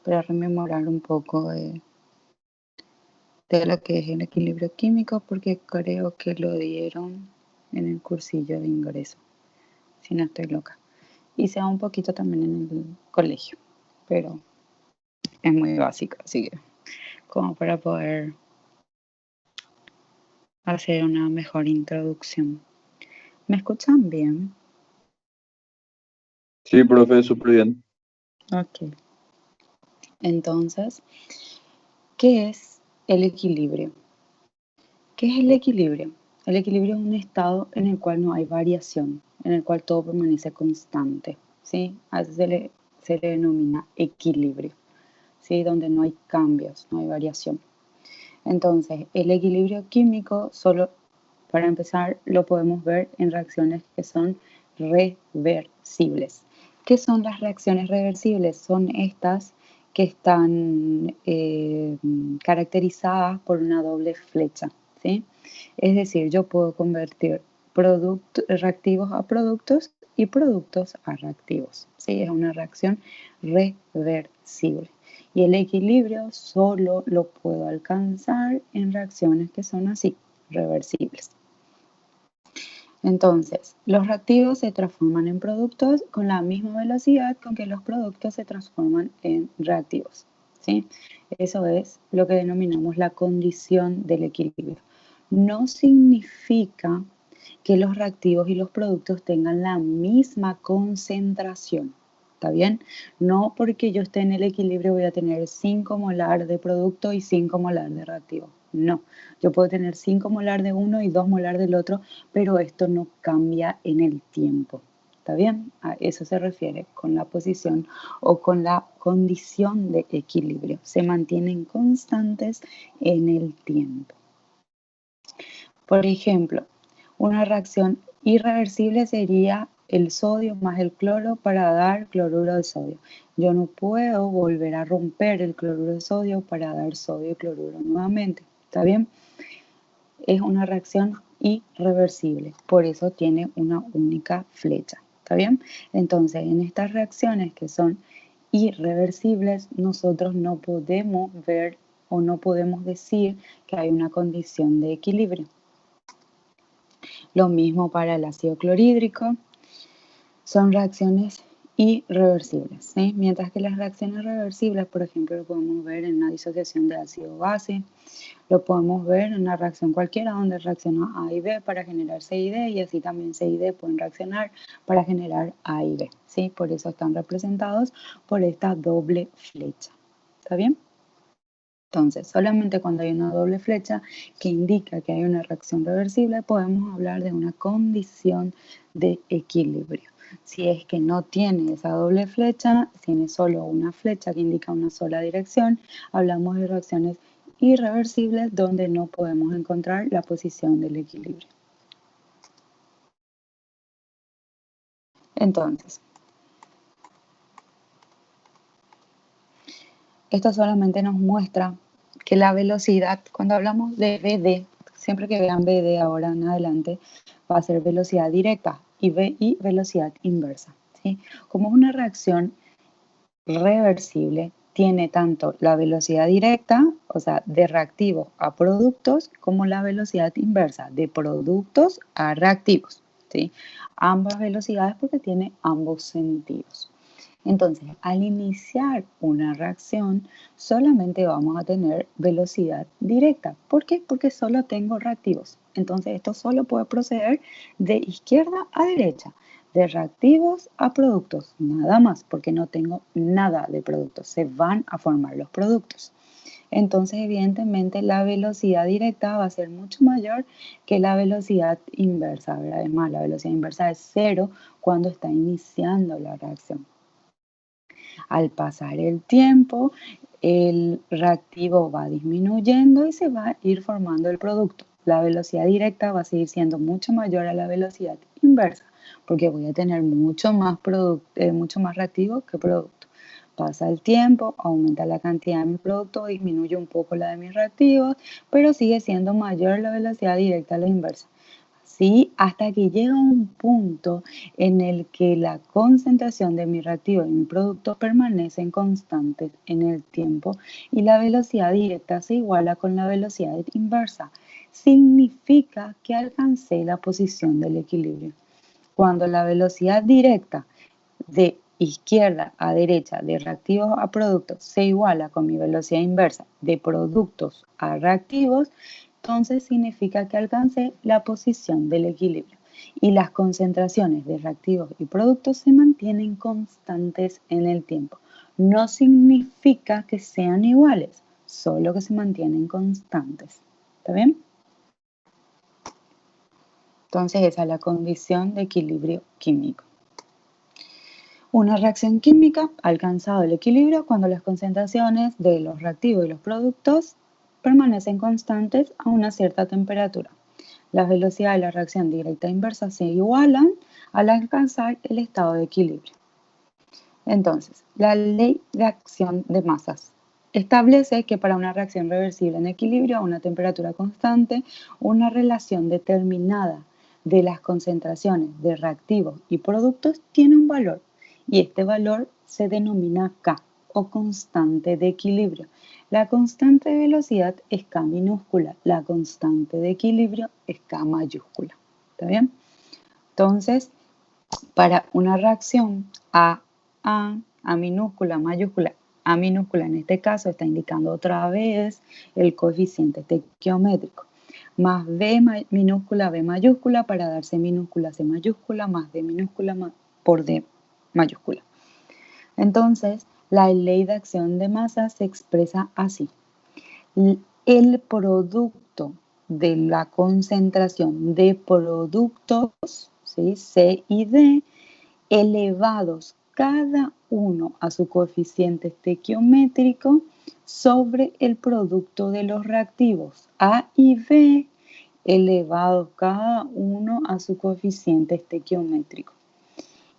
para rememorar un poco de lo que es el equilibrio químico, porque creo que lo dieron en el cursillo de ingreso, si no estoy loca. Y sea un poquito también en el colegio, pero es muy básico, así que como para poder hacer una mejor introducción. ¿Me escuchan bien? Sí, profe, súper bien. Ok. Entonces, ¿qué es el equilibrio? ¿Qué es el equilibrio? El equilibrio es un estado en el cual no hay variación, en el cual todo permanece constante, ¿sí? A eso se le denomina equilibrio, ¿sí? Donde no hay cambios, no hay variación. Entonces, el equilibrio químico, solo para empezar, lo podemos ver en reacciones que son reversibles. ¿Qué son las reacciones reversibles? Son estas que están caracterizadas por una doble flecha, ¿sí? Es decir, yo puedo convertir reactivos a productos y productos a reactivos, ¿sí? Es una reacción reversible. Y el equilibrio solo lo puedo alcanzar en reacciones que son así, reversibles. Entonces, los reactivos se transforman en productos con la misma velocidad con que los productos se transforman en reactivos, ¿sí? Eso es lo que denominamos la condición del equilibrio. No significa que los reactivos y los productos tengan la misma concentración, ¿está bien? No porque yo esté en el equilibrio voy a tener 5 molar de producto y 5 molar de reactivo. No, yo puedo tener 5 molar de uno y 2 molar del otro, pero esto no cambia en el tiempo. ¿Está bien? A eso se refiere con la posición o con la condición de equilibrio. Se mantienen constantes en el tiempo. Por ejemplo, una reacción irreversible sería el sodio más el cloro para dar cloruro de sodio. Yo no puedo volver a romper el cloruro de sodio para dar sodio y cloruro nuevamente. ¿Está bien? Es una reacción irreversible, por eso tiene una única flecha. ¿Está bien? Entonces, en estas reacciones que son irreversibles, nosotros no podemos ver o no podemos decir que hay una condición de equilibrio. Lo mismo para el ácido clorhídrico, son reacciones irreversibles, ¿sí? Mientras que las reacciones reversibles, por ejemplo, lo podemos ver en una disociación de ácido-base, lo podemos ver en una reacción cualquiera donde reacciona A y B para generar C y D, y así también C y D pueden reaccionar para generar A y B, ¿sí? Por eso están representados por esta doble flecha. ¿Está bien? Entonces, solamente cuando hay una doble flecha que indica que hay una reacción reversible, podemos hablar de una condición de equilibrio. Si es que no tiene esa doble flecha, tiene solo una flecha que indica una sola dirección, hablamos de reacciones irreversibles donde no podemos encontrar la posición del equilibrio. Entonces, esto solamente nos muestra que la velocidad, cuando hablamos de BD, siempre que vean BD ahora en adelante, va a ser velocidad directa y VI velocidad inversa, ¿sí? Como es una reacción reversible, tiene tanto la velocidad directa, o sea, de reactivos a productos, como la velocidad inversa, de productos a reactivos, ¿sí? Ambas velocidades porque tiene ambos sentidos. Entonces, al iniciar una reacción, solamente vamos a tener velocidad directa. ¿Por qué? Porque solo tengo reactivos. Entonces, esto solo puede proceder de izquierda a derecha, de reactivos a productos, nada más, porque no tengo nada de productos. Se van a formar los productos. Entonces, evidentemente, la velocidad directa va a ser mucho mayor que la velocidad inversa, ¿verdad? Además, la velocidad inversa es cero cuando está iniciando la reacción. Al pasar el tiempo, el reactivo va disminuyendo y se va a ir formando el producto. La velocidad directa va a seguir siendo mucho mayor a la velocidad inversa, porque voy a tener mucho más reactivo que producto. Pasa el tiempo, aumenta la cantidad de mi producto, disminuye un poco la de mis reactivos, pero sigue siendo mayor la velocidad directa a la inversa. ¿sí? Hasta que llega un punto en el que la concentración de mi reactivo y mi producto permanecen constantes en el tiempo y la velocidad directa se iguala con la velocidad inversa. Significa que alcancé la posición del equilibrio. Cuando la velocidad directa de izquierda a derecha, de reactivos a productos, se iguala con mi velocidad inversa de productos a reactivos, entonces significa que alcancé la posición del equilibrio. Y las concentraciones de reactivos y productos se mantienen constantes en el tiempo. No significa que sean iguales, solo que se mantienen constantes. ¿Está bien? Entonces esa es la condición de equilibrio químico. Una reacción química ha alcanzado el equilibrio cuando las concentraciones de los reactivos y los productos permanecen constantes a una cierta temperatura. Las velocidades de la reacción directa e inversa se igualan al alcanzar el estado de equilibrio. Entonces, la ley de acción de masas establece que para una reacción reversible en equilibrio a una temperatura constante, una relación determinada de las concentraciones de reactivos y productos tiene un valor y este valor se denomina K o constante de equilibrio. La constante de velocidad es K minúscula, la constante de equilibrio es K mayúscula. ¿Está bien? Entonces, para una reacción A minúscula, mayúscula, A minúscula en este caso está indicando otra vez el coeficiente estequiométrico, más B minúscula, B mayúscula para dar C minúscula, C mayúscula, más D minúscula por D mayúscula. Entonces, la ley de acción de masa se expresa así. El producto de la concentración de productos, ¿sí? C y D, elevados cada uno a su coeficiente estequiométrico sobre el producto de los reactivos A y B, elevados cada uno a su coeficiente estequiométrico.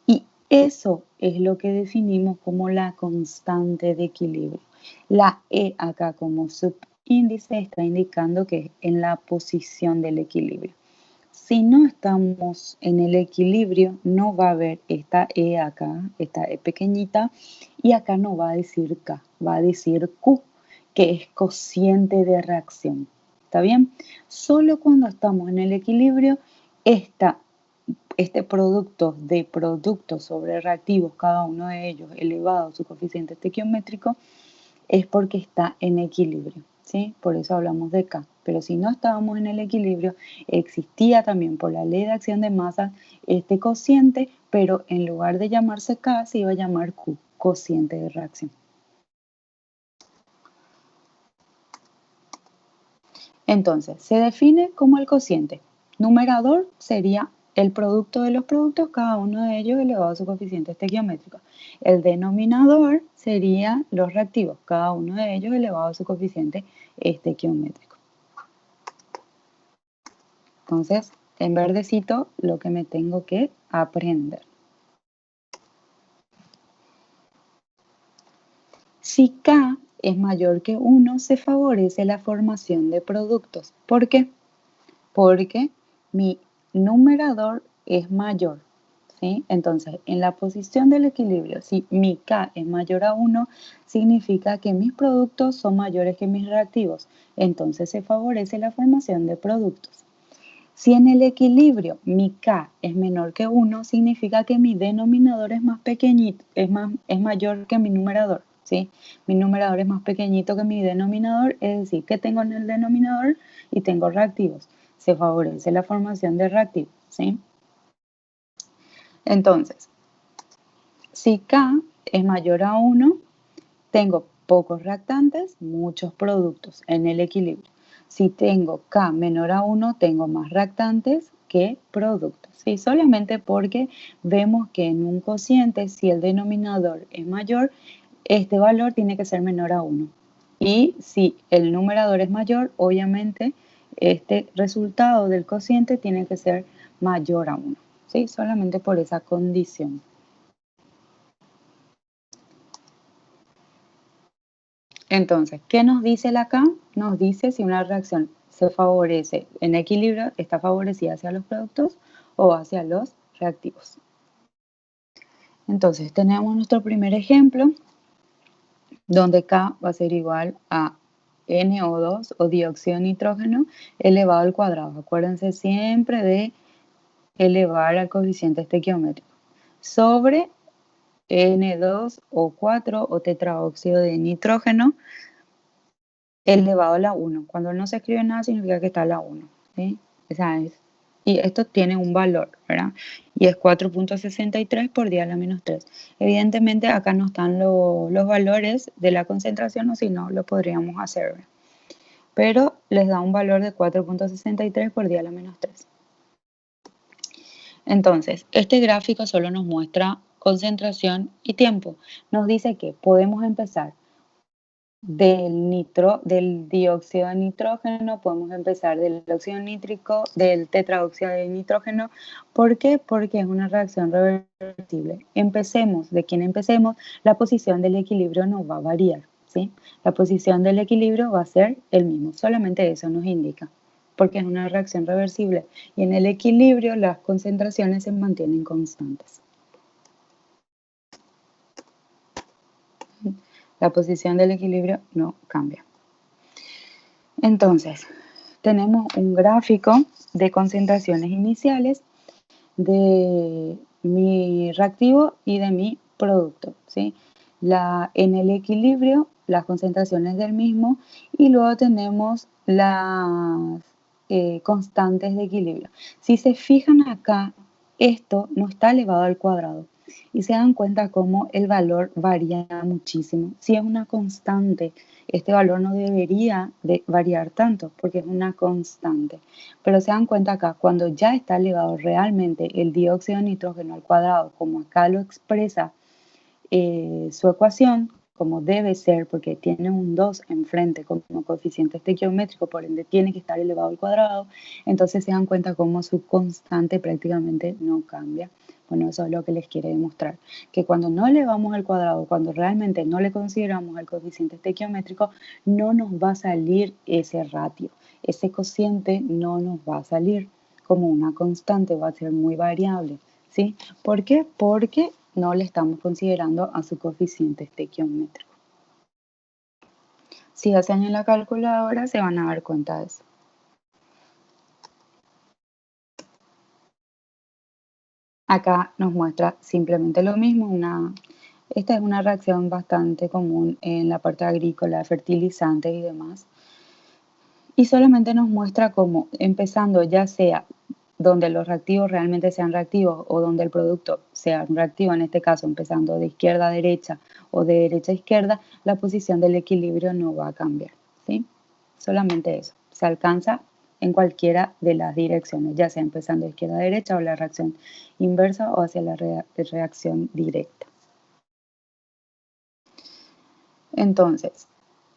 Y eso es lo que definimos como la constante de equilibrio. La E acá como subíndice está indicando que es en la posición del equilibrio. Si no estamos en el equilibrio, no va a haber esta E acá, esta E pequeñita, y acá no va a decir K, va a decir Q, que es cociente de reacción. ¿Está bien? Solo cuando estamos en el equilibrio, este producto de productos sobre reactivos, cada uno de ellos elevado a su coeficiente estequiométrico, es porque está en equilibrio, ¿sí? Por eso hablamos de K. Pero si no estábamos en el equilibrio, existía también por la ley de acción de masas este cociente, pero en lugar de llamarse K, se iba a llamar Q, cociente de reacción. Entonces, se define como el cociente. Numerador sería el producto de los productos, cada uno de ellos elevado a su coeficiente estequiométrico. El denominador sería los reactivos, cada uno de ellos elevado a su coeficiente estequiométrico. Entonces, en verdecito, lo que me tengo que aprender. Si K es mayor que 1, se favorece la formación de productos. ¿Por qué? Porque mi numerador es mayor, ¿sí? Entonces, en la posición del equilibrio, si mi K es mayor a 1, significa que mis productos son mayores que mis reactivos. Entonces, se favorece la formación de productos. Si en el equilibrio mi K es menor que 1, significa que mi denominador es más pequeñito, es mayor que mi numerador, ¿sí? Mi numerador es más pequeñito que mi denominador, es decir, que tengo en el denominador y tengo reactivos. Se favorece la formación de reactivos, ¿sí? Entonces, si K es mayor a 1, tengo pocos reactantes, muchos productos en el equilibrio. Si tengo K menor a 1, tengo más reactantes que productos. ¿Sí? Solamente porque vemos que en un cociente, si el denominador es mayor, este valor tiene que ser menor a 1. Y si el numerador es mayor, obviamente este resultado del cociente tiene que ser mayor a 1. ¿Sí? Solamente por esa condición. Entonces, ¿qué nos dice la K? Nos dice si una reacción se favorece en equilibrio, está favorecida hacia los productos o hacia los reactivos. Entonces tenemos nuestro primer ejemplo, donde K va a ser igual a NO2 o dióxido de nitrógeno elevado al cuadrado. Acuérdense siempre de elevar al coeficiente estequiométrico sobre N2O4 o tetraóxido de nitrógeno elevado a la 1. Cuando no se escribe nada significa que está a la 1. ¿Sí? Esa es. Y esto tiene un valor, ¿verdad? Y es 4.63 por 10 a la menos 3. Evidentemente acá no están los valores de la concentración, o si no, lo podríamos hacer, ¿verdad? Pero les da un valor de 4.63 por 10 a la menos 3. Entonces, este gráfico solo nos muestra concentración y tiempo. Nos dice que podemos empezar del dióxido de nitrógeno, podemos empezar del óxido nítrico, del tetraóxido de nitrógeno. ¿Por qué? Porque es una reacción reversible. Empecemos, de quien empecemos, la posición del equilibrio no va a variar, ¿sí? La posición del equilibrio va a ser el mismo, solamente eso nos indica, porque es una reacción reversible y en el equilibrio las concentraciones se mantienen constantes. La posición del equilibrio no cambia. Entonces, tenemos un gráfico de concentraciones iniciales de mi reactivo y de mi producto, ¿sí? En el equilibrio, las concentraciones del mismo, y luego tenemos las constantes de equilibrio. Si se fijan acá, esto no está elevado al cuadrado. Y se dan cuenta cómo el valor varía muchísimo. Si es una constante, este valor no debería de variar tanto porque es una constante. Pero se dan cuenta acá, cuando ya está elevado realmente el dióxido de nitrógeno al cuadrado, como acá lo expresa su ecuación, como debe ser, porque tiene un 2 enfrente como coeficiente estequiométrico, por ende tiene que estar elevado al cuadrado, entonces se dan cuenta cómo su constante prácticamente no cambia. Bueno, eso es lo que les quiere demostrar, que cuando no elevamos al cuadrado, cuando realmente no le consideramos el coeficiente estequiométrico, no nos va a salir ese ratio, ese cociente no nos va a salir como una constante, va a ser muy variable, ¿sí? ¿Por qué? Porque no le estamos considerando a su coeficiente estequiométrico. Si hacen en la calculadora se van a dar cuenta de eso. Acá nos muestra simplemente lo mismo. Esta es una reacción bastante común en la parte agrícola, fertilizantes y demás. Y solamente nos muestra cómo, empezando ya sea donde los reactivos realmente sean reactivos o donde el producto sea un reactivo, en este caso empezando de izquierda a derecha o de derecha a izquierda, la posición del equilibrio no va a cambiar, ¿sí? Solamente eso, se alcanza en cualquiera de las direcciones, ya sea empezando de izquierda a derecha o la reacción inversa o hacia la reacción directa. Entonces,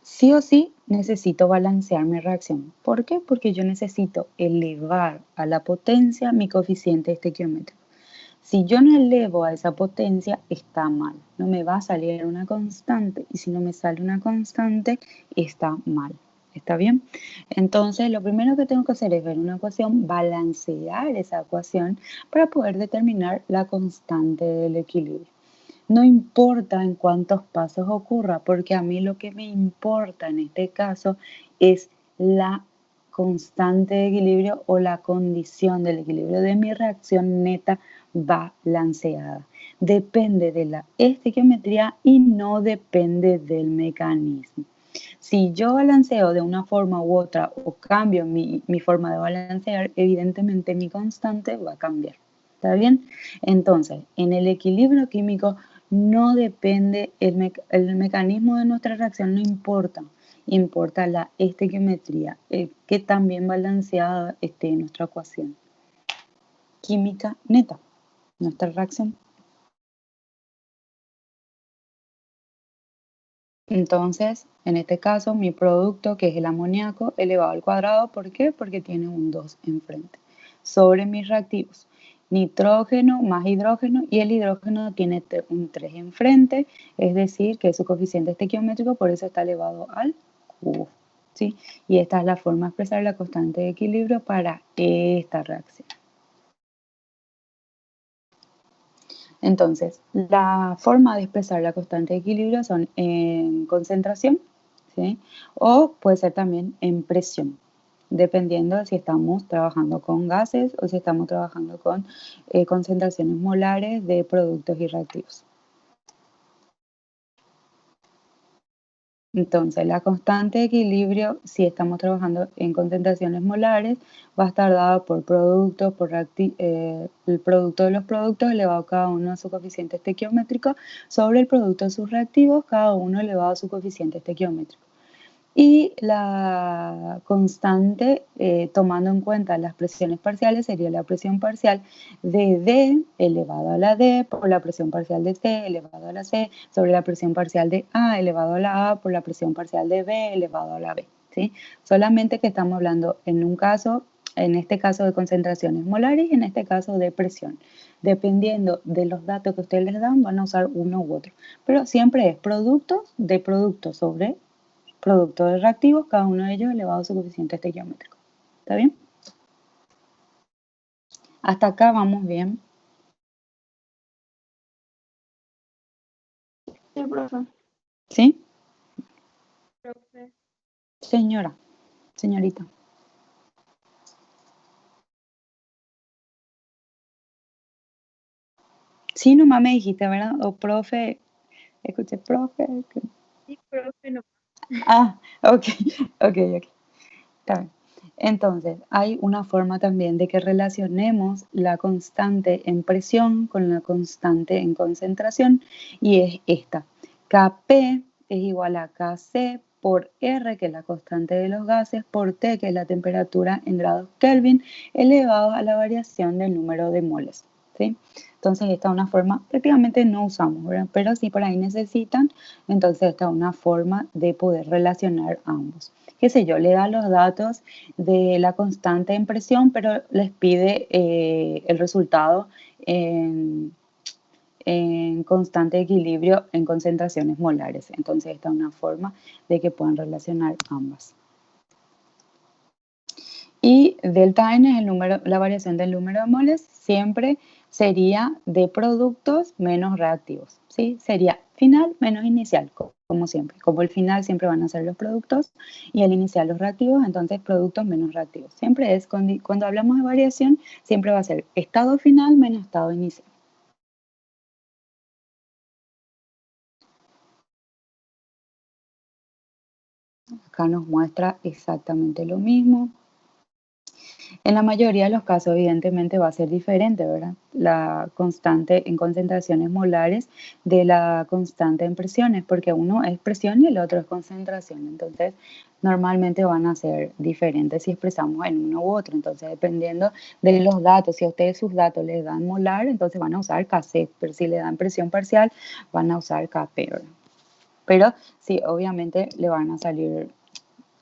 sí o sí necesito balancear mi reacción. ¿Por qué? Porque yo necesito elevar a la potencia mi coeficiente estequiométrico. Si yo no elevo a esa potencia, está mal. No me va a salir una constante. Y si no me sale una constante, está mal. ¿Está bien? Entonces, lo primero que tengo que hacer es ver una ecuación, balancear esa ecuación para poder determinar la constante del equilibrio. No importa en cuántos pasos ocurra, porque a mí lo que me importa en este caso es la constante de equilibrio o la condición del equilibrio de mi reacción neta balanceada. Depende de la estequiometría y no depende del mecanismo. Si yo balanceo de una forma u otra o cambio mi forma de balancear, evidentemente mi constante va a cambiar. ¿Está bien? Entonces, en el equilibrio químico no depende el mecanismo de nuestra reacción, no importa. Importa la estequiometría, que tan bien balanceada esté nuestra ecuación. Química neta, nuestra reacción. Entonces, en este caso, mi producto, que es el amoníaco, elevado al cuadrado, ¿por qué? Porque tiene un 2 enfrente. Sobre mis reactivos, nitrógeno más hidrógeno, y el hidrógeno tiene un 3 enfrente, es decir, que es su coeficiente estequiométrico, por eso está elevado al cubo. ¿sí? Y esta es la forma de expresar la constante de equilibrio para esta reacción. Entonces, la forma de expresar la constante de equilibrio son en concentración, ¿sí? O puede ser también en presión, dependiendo de si estamos trabajando con gases o si estamos trabajando con concentraciones molares de productos y reactivos. Entonces, la constante de equilibrio, si estamos trabajando en concentraciones molares, va a estar dada por productos, el producto de los productos elevado cada uno a su coeficiente estequiométrico sobre el producto de sus reactivos, cada uno elevado a su coeficiente estequiométrico. Y la constante, tomando en cuenta las presiones parciales, sería la presión parcial de D elevado a la D por la presión parcial de C elevado a la C sobre la presión parcial de A elevado a la A por la presión parcial de B elevado a la B. ¿Sí? Solamente que estamos hablando en este caso de concentraciones molares y en este caso de presión. Dependiendo de los datos que ustedes les dan, van a usar uno u otro. Pero siempre es productos de productos sobre producto de reactivos, cada uno de ellos elevado a su coeficiente estequiométrico. ¿Está bien? Hasta acá vamos bien. Sí, profe. ¿Sí? Profe. Señora, señorita. Sí, nomás me dijiste, ¿verdad? O profe, escuché, profe. Sí, profe, no. Ah, ok, ok. Está bien. Entonces, hay una forma también de que relacionemos la constante en presión con la constante en concentración y es esta. Kp es igual a Kc por R, que es la constante de los gases, por T, que es la temperatura en grados Kelvin, elevado a la variación del número de moles. ¿Sí? Entonces, esta es una forma, prácticamente no usamos, ¿verdad? Pero si por ahí necesitan, entonces esta es una forma de poder relacionar ambos. Qué sé yo, le da los datos de la constante en presión, pero les pide el resultado en constante equilibrio en concentraciones molares. Entonces, esta es una forma de que puedan relacionar ambas. Y delta N es el número, la variación del número de moles, siempre sería de productos menos reactivos, ¿sí? Sería final menos inicial, como siempre. Como el final siempre van a ser los productos y el inicial los reactivos, entonces productos menos reactivos. Siempre es, cuando hablamos de variación, siempre va a ser estado final menos estado inicial. Acá nos muestra exactamente lo mismo. En la mayoría de los casos, evidentemente, va a ser diferente, ¿verdad? La constante en concentraciones molares de la constante en presiones, porque uno es presión y el otro es concentración. Entonces, normalmente van a ser diferentes si expresamos en uno u otro. Entonces, dependiendo de los datos, si a ustedes sus datos les dan molar, entonces van a usar Kc, pero si le dan presión parcial, van a usar Kp, ¿verdad? Pero sí, obviamente le van a salir,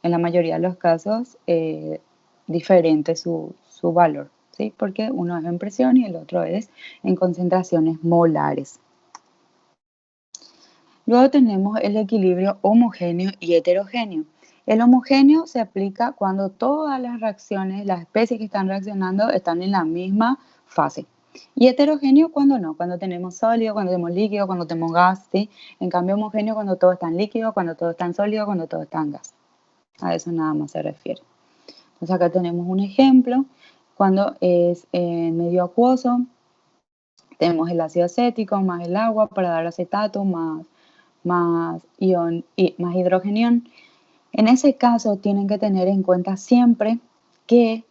en la mayoría de los casos, diferente su valor, ¿sí? Porque uno es en presión y el otro es en concentraciones molares. Luego tenemos el equilibrio homogéneo y heterogéneo. El homogéneo se aplica cuando todas las reacciones, las especies que están reaccionando, están en la misma fase. Y heterogéneo cuando no, cuando tenemos sólido, cuando tenemos líquido, cuando tenemos gas, ¿sí? En cambio homogéneo cuando todo está en líquido, cuando todo está en sólido, cuando todo está en gas. A eso nada más se refiere. Entonces acá tenemos un ejemplo, cuando es en medio acuoso, tenemos el ácido acético más el agua para dar acetato más hidrogenión. En ese caso tienen que tener en cuenta siempre que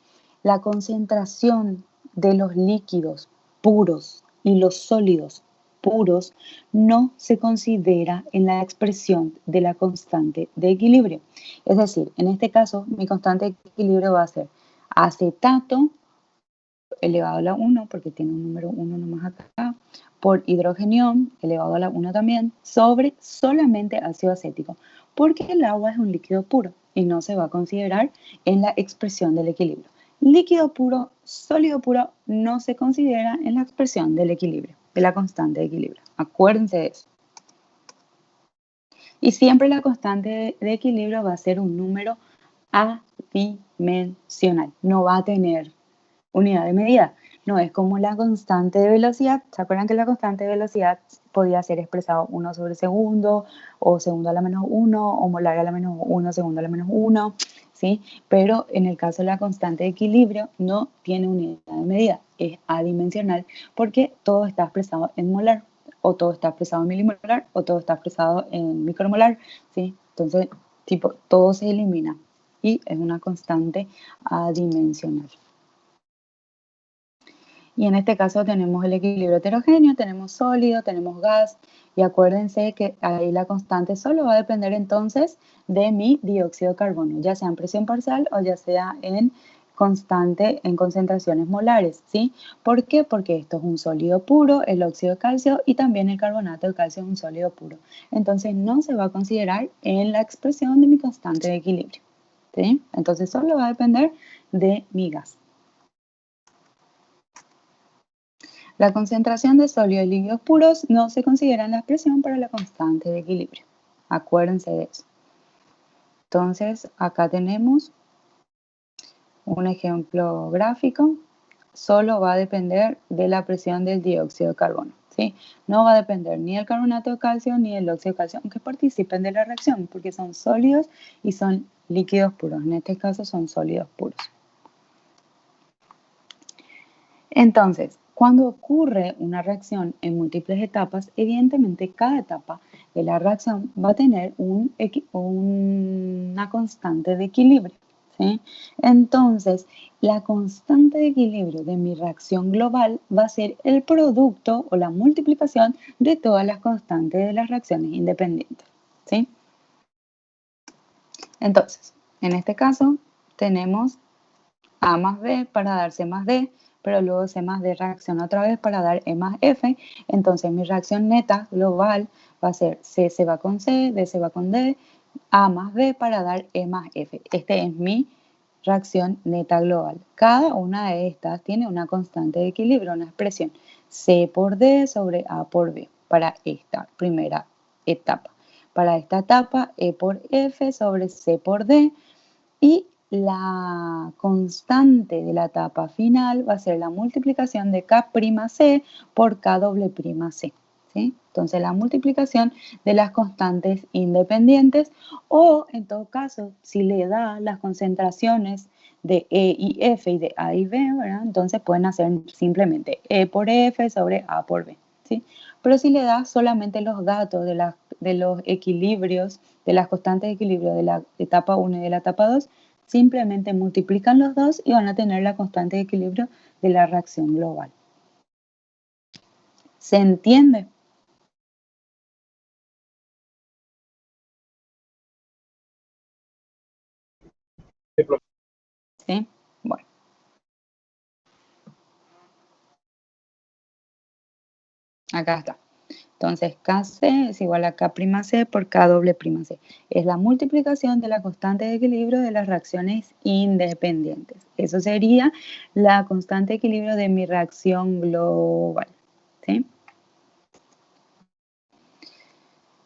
la concentración de los líquidos puros y los sólidos puros no se considera en la expresión de la constante de equilibrio. Es decir, en este caso mi constante de equilibrio va a ser acetato elevado a la 1, porque tiene un número 1 nomás acá, por hidrogenión elevado a la 1 también, sobre solamente ácido acético, porque el agua es un líquido puro y no se va a considerar en la expresión del equilibrio. Líquido puro, sólido puro, no se considera en la expresión del equilibrio, de la constante de equilibrio. Acuérdense de eso. Y siempre la constante de equilibrio va a ser un número adimensional. No va a tener unidad de medida. No es como la constante de velocidad. ¿Se acuerdan que la constante de velocidad podía ser expresado 1 sobre segundo, o segundo a la menos 1, o molar a la menos 1, segundo a la menos 1, ¿sí? Pero en el caso de la constante de equilibrio no tiene unidad de medida, es adimensional porque todo está expresado en molar, o todo está expresado en milimolar, o todo está expresado en micromolar, ¿sí? Entonces, tipo, todo se elimina y es una constante adimensional. Y en este caso tenemos el equilibrio heterogéneo, tenemos sólido, tenemos gas, y acuérdense que ahí la constante solo va a depender entonces de mi dióxido de carbono, ya sea en presión parcial o ya sea en constante en concentraciones molares, ¿sí? ¿Por qué? Porque esto es un sólido puro, el óxido de calcio, y también el carbonato de calcio es un sólido puro. Entonces no se va a considerar en la expresión de mi constante de equilibrio, ¿sí? Entonces solo va a depender de mi gas. La concentración de sólidos y líquidos puros no se considera en la expresión para la constante de equilibrio. Acuérdense de eso. Entonces, acá tenemos un ejemplo gráfico. Solo va a depender de la presión del dióxido de carbono, ¿sí? No va a depender ni del carbonato de calcio ni del óxido de calcio, aunque participen de la reacción, porque son sólidos y son líquidos puros. En este caso son sólidos puros. Entonces, cuando ocurre una reacción en múltiples etapas, evidentemente cada etapa de la reacción va a tener una constante de equilibrio, ¿sí? Entonces, la constante de equilibrio de mi reacción global va a ser el producto o la multiplicación de todas las constantes de las reacciones independientes, ¿sí? Entonces, en este caso tenemos A más B para dar C más D, pero luego C más D reacciona otra vez para dar E más F. Entonces mi reacción neta global va a ser C se va con C, D se va con D, A más B para dar E más F. Este es mi reacción neta global. Cada una de estas tiene una constante de equilibrio, una expresión C por D sobre A por B para esta primera etapa. Para esta etapa, E por F sobre C por D, y la constante de la etapa final va a ser la multiplicación de K'C por K'C, ¿sí? Entonces la multiplicación de las constantes independientes, o en todo caso, si le da las concentraciones de E y F y de A y B, ¿verdad? Entonces pueden hacer simplemente E por F sobre A por B, ¿sí? Pero si le da solamente los datos de los equilibrios, de las constantes de equilibrio de la etapa 1 y de la etapa 2, simplemente multiplican los dos y van a tener la constante de equilibrio de la reacción global. ¿Se entiende? ¿Sí? Bueno. Acá está. Entonces, Kc es igual a K'C por K'C. Es la multiplicación de la constante de equilibrio de las reacciones independientes. Eso sería la constante de equilibrio de mi reacción global, ¿sí?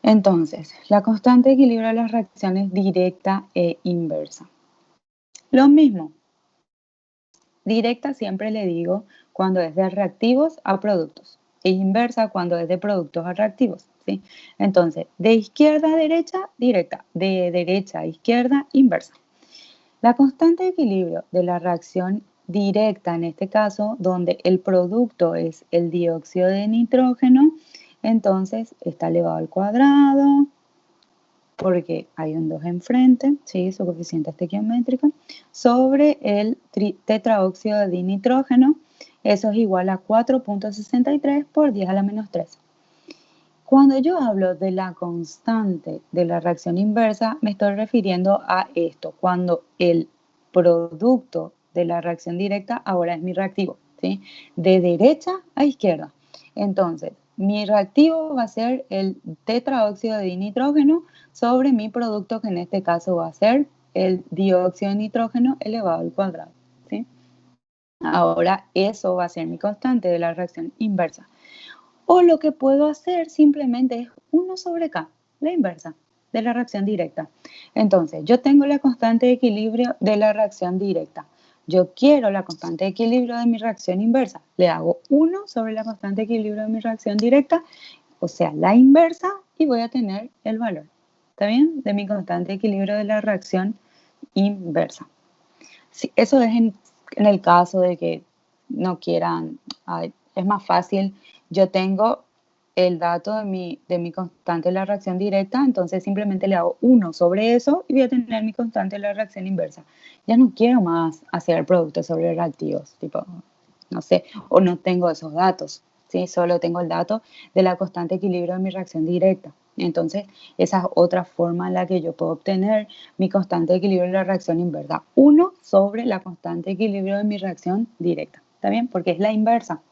Entonces, la constante de equilibrio de las reacciones directa e inversa. Lo mismo. Directa siempre le digo cuando es de reactivos a productos, e inversa cuando es de productos a reactivos, ¿sí? Entonces, de izquierda a derecha, directa, de derecha a izquierda, inversa. La constante de equilibrio de la reacción directa, en este caso, donde el producto es el dióxido de nitrógeno, entonces está elevado al cuadrado, porque hay un 2 enfrente, ¿sí? Su coeficiente estequiométrico, sobre el tetraóxido de dinitrógeno. Eso es igual a 4.63 por 10 a la menos 3. Cuando yo hablo de la constante de la reacción inversa, me estoy refiriendo a esto, cuando el producto de la reacción directa ahora es mi reactivo, ¿sí? De derecha a izquierda. Entonces, mi reactivo va a ser el tetraóxido de dinitrógeno sobre mi producto, que en este caso va a ser el dióxido de nitrógeno elevado al cuadrado, ¿sí? Ahora, eso va a ser mi constante de la reacción inversa. O lo que puedo hacer simplemente es 1 sobre K, la inversa, de la reacción directa. Entonces, yo tengo la constante de equilibrio de la reacción directa. Yo quiero la constante de equilibrio de mi reacción inversa. Le hago 1 sobre la constante de equilibrio de mi reacción directa, o sea, la inversa, y voy a tener el valor, ¿está bien? De mi constante de equilibrio de la reacción inversa. Sí, eso es en el caso de que no quieran, es más fácil, yo tengo el dato de mi constante de la reacción directa, entonces simplemente le hago 1 sobre eso y voy a tener mi constante de la reacción inversa. Ya no quiero más hacer productos sobre reactivos, tipo, no sé, o no tengo esos datos, ¿sí? Solo tengo el dato de la constante de equilibrio de mi reacción directa. Entonces, esa es otra forma en la que yo puedo obtener mi constante de equilibrio de la reacción inversa. 1 sobre la constante de equilibrio de mi reacción directa. ¿Está bien? Porque es la inversa.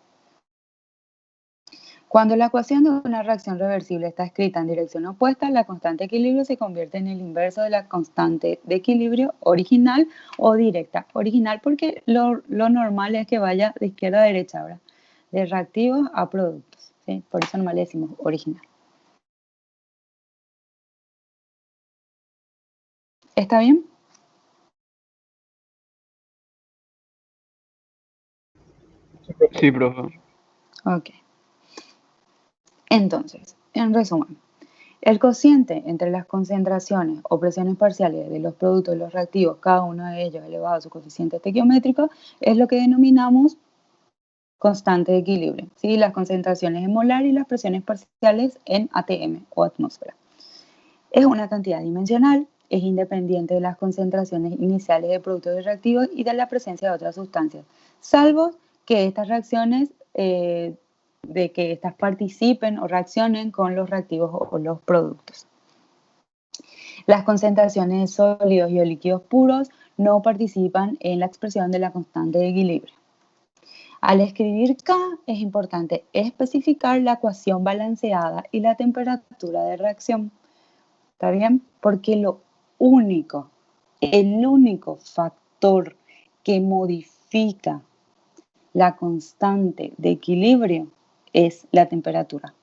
Cuando la ecuación de una reacción reversible está escrita en dirección opuesta, la constante de equilibrio se convierte en el inverso de la constante de equilibrio original o directa. Original porque lo normal es que vaya de izquierda a derecha ahora, de reactivos a productos, ¿sí? Por eso normal le decimos original. ¿Está bien? Sí, profe. Ok. Entonces, en resumen, el cociente entre las concentraciones o presiones parciales de los productos y los reactivos, cada uno de ellos elevado a su coeficiente estequiométrico, es lo que denominamos constante de equilibrio, ¿sí? Las concentraciones en molar y las presiones parciales en atm o atmósfera. Es una cantidad dimensional, es independiente de las concentraciones iniciales de productos y reactivos y de la presencia de otras sustancias, salvo que estas reacciones, de que estas participen o reaccionen con los reactivos o los productos. Las concentraciones de sólidos y de líquidos puros no participan en la expresión de la constante de equilibrio. Al escribir K es importante especificar la ecuación balanceada y la temperatura de reacción. ¿Está bien? Porque el único factor que modifica la constante de equilibrio es la temperatura.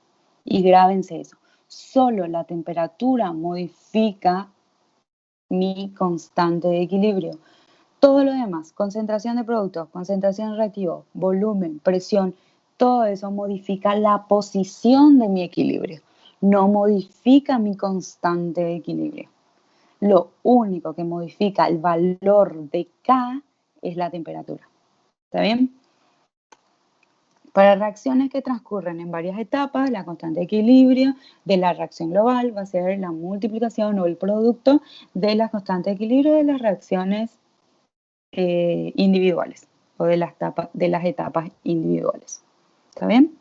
Y grábense eso. Solo la temperatura modifica mi constante de equilibrio. Todo lo demás, concentración de productos, concentración de reactivos, volumen, presión, todo eso modifica la posición de mi equilibrio, no modifica mi constante de equilibrio. Lo único que modifica el valor de K es la temperatura. ¿Está bien? Para reacciones que transcurren en varias etapas, la constante de equilibrio de la reacción global va a ser la multiplicación o el producto de la constante de equilibrio de las reacciones individuales o de las etapas individuales. ¿Está bien?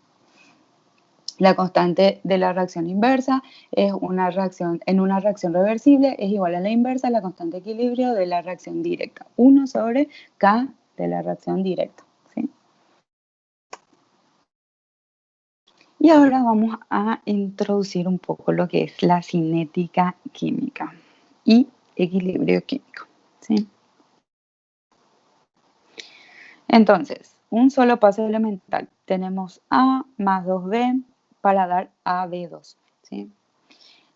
La constante de la reacción inversa es en una reacción reversible es igual a la inversa de la constante de equilibrio de la reacción directa. 1 sobre K de la reacción directa. ¿Sí? Y ahora vamos a introducir un poco lo que es la cinética química y equilibrio químico. ¿Sí? Entonces, un solo paso elemental. Tenemos A más 2B para dar AB2. ¿Sí?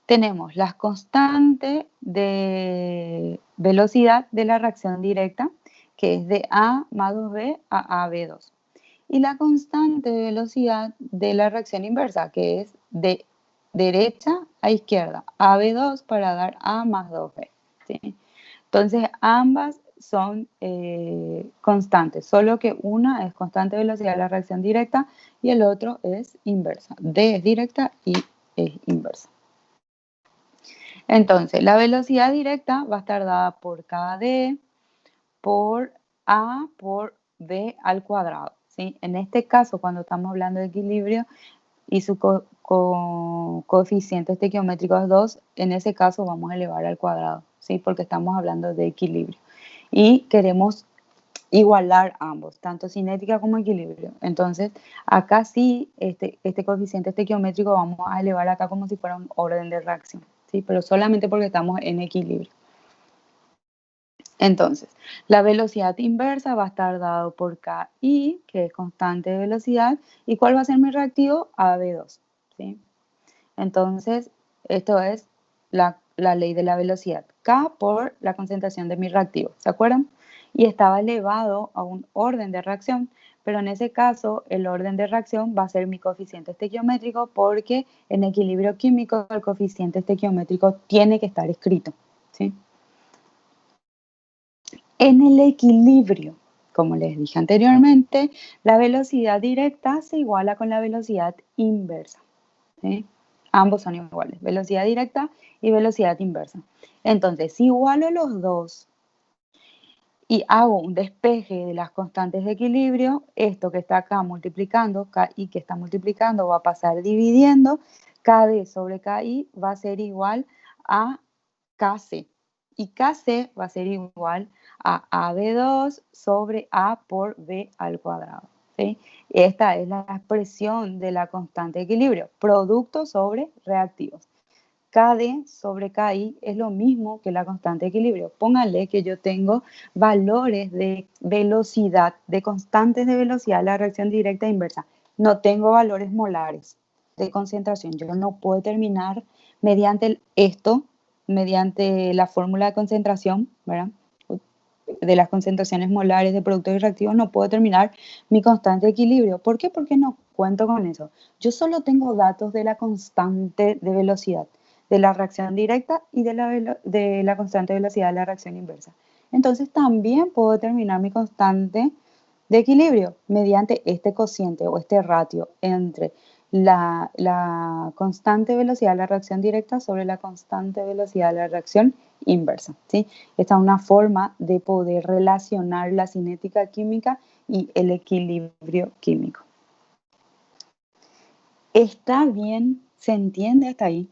Tenemos las constantes de velocidad de la reacción directa, que es de A más 2B a AB2. Y la constante de velocidad de la reacción inversa, que es de derecha a izquierda, AB2 para dar A más 2B. ¿Sí? Entonces, ambas son constantes, solo que una es constante de velocidad de la reacción directa y el otro es inversa. D es directa y es inversa. Entonces, la velocidad directa va a estar dada por KD por A por B al cuadrado. ¿Sí? En este caso, cuando estamos hablando de equilibrio y su coeficiente estequiométrico es 2, en ese caso vamos a elevar al cuadrado, ¿sí? Porque estamos hablando de equilibrio. Y queremos igualar ambos, tanto cinética como equilibrio. Entonces, acá sí, este coeficiente estequiométrico vamos a elevar acá como si fuera un orden de reacción, ¿sí? Pero solamente porque estamos en equilibrio. Entonces, la velocidad inversa va a estar dado por KI, que es constante de velocidad, ¿y cuál va a ser mi reactivo? AB2, ¿sí? Entonces, esto es la la ley de la velocidad. K por la concentración de mi reactivo, ¿se acuerdan? Y estaba elevado a un orden de reacción, pero en ese caso el orden de reacción va a ser mi coeficiente estequiométrico porque en equilibrio químico el coeficiente estequiométrico tiene que estar escrito, ¿sí? En el equilibrio, como les dije anteriormente, la velocidad directa se iguala con la velocidad inversa, ¿sí? Ambos son iguales, velocidad directa y velocidad inversa. Entonces, si igualo los dos y hago un despeje de las constantes de equilibrio, esto que está acá multiplicando, KI que está multiplicando, va a pasar dividiendo, KD sobre KI va a ser igual a KC. Y KC va a ser igual a AB2 sobre A por B al cuadrado, ¿sí? Esta es la expresión de la constante de equilibrio, producto sobre reactivos. KD sobre KI es lo mismo que la constante de equilibrio. Pónganle que yo tengo valores de velocidad, de constantes de velocidad, la reacción directa e inversa. No tengo valores molares de concentración. Yo no puedo determinar mediante esto, mediante la fórmula de concentración, ¿verdad? De las concentraciones molares de productos y reactivos, no puedo determinar mi constante de equilibrio. ¿Por qué? Porque no cuento con eso. Yo solo tengo datos de la constante de velocidad, de la reacción directa y de la constante de velocidad de la reacción inversa. Entonces también puedo determinar mi constante de equilibrio mediante este cociente o este ratio entre la constante velocidad de la reacción directa sobre la constante velocidad de la reacción inversa, ¿sí? Esta es una forma de poder relacionar la cinética química y el equilibrio químico. ¿Está bien? ¿Se entiende hasta ahí?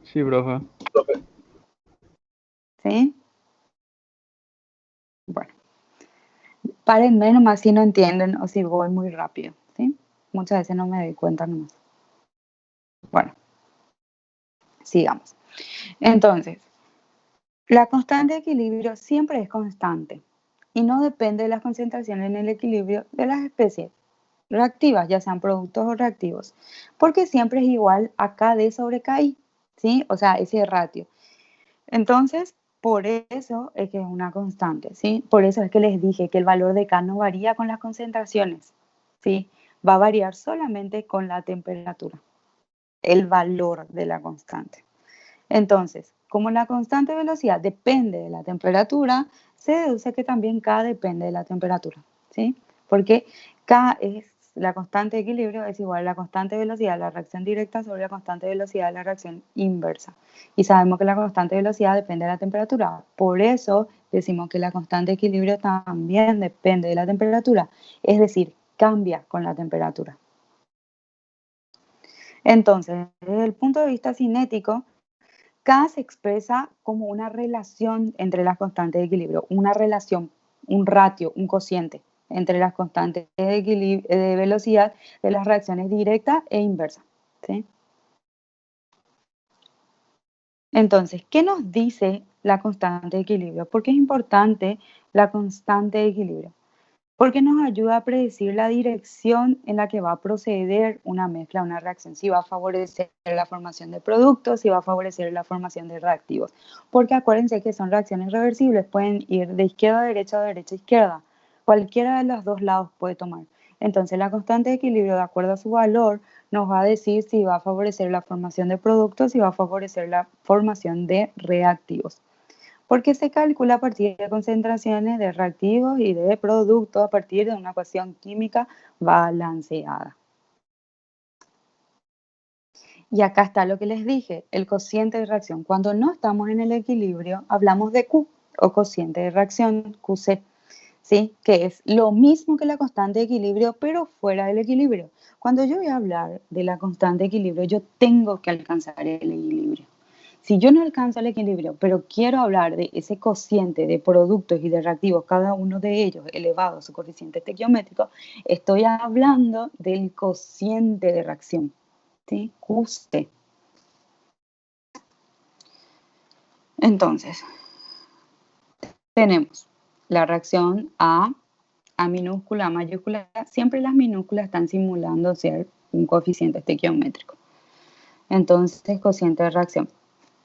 Sí, profe. ¿Sí? Bueno, párenme nomás si no entienden o si voy muy rápido, ¿sí? Muchas veces no me doy cuenta nomás. Bueno, sigamos. Entonces, la constante de equilibrio siempre es constante y no depende de las concentraciones en el equilibrio de las especies reactivas, ya sean productos o reactivos, porque siempre es igual a KD sobre KI, ¿sí? O sea, ese ratio. Entonces, por eso es que es una constante, ¿sí? Por eso es que les dije que el valor de K no varía con las concentraciones, ¿sí? Va a variar solamente con la temperatura, el valor de la constante. Entonces, como la constante de velocidad depende de la temperatura, se deduce que también K depende de la temperatura, ¿sí? Porque K es la constante de equilibrio es igual a la constante de velocidad de la reacción directa sobre la constante de velocidad de la reacción inversa. Y sabemos que la constante de velocidad depende de la temperatura. Por eso decimos que la constante de equilibrio también depende de la temperatura. Es decir, cambia con la temperatura. Entonces, desde el punto de vista cinético, K se expresa como una relación entre las constantes de equilibrio, una relación, un ratio, un cociente entre las constantes de velocidad de las reacciones directas e inversas, ¿sí? Entonces, ¿qué nos dice la constante de equilibrio? ¿Por qué es importante la constante de equilibrio? Porque nos ayuda a predecir la dirección en la que va a proceder una mezcla, una reacción, si va a favorecer la formación de productos, si va a favorecer la formación de reactivos. Porque acuérdense que son reacciones reversibles, pueden ir de izquierda a derecha o de derecha a izquierda. Cualquiera de los dos lados puede tomar. Entonces la constante de equilibrio, de acuerdo a su valor, nos va a decir si va a favorecer la formación de productos, si va a favorecer la formación de reactivos. Porque se calcula a partir de concentraciones de reactivos y de productos a partir de una ecuación química balanceada. Y acá está lo que les dije, el cociente de reacción. Cuando no estamos en el equilibrio, hablamos de Q o cociente de reacción, QC, ¿sí? Que es lo mismo que la constante de equilibrio, pero fuera del equilibrio. Cuando yo voy a hablar de la constante de equilibrio, yo tengo que alcanzar el equilibrio. Si yo no alcanzo el equilibrio, pero quiero hablar de ese cociente de productos y de reactivos, cada uno de ellos elevado a su coeficiente estequiométrico, estoy hablando del cociente de reacción, ¿sí? QC. Entonces, tenemos la reacción A A minúscula, a mayúscula, siempre las minúsculas están simulando ser un coeficiente estequiométrico. Entonces, cociente de reacción.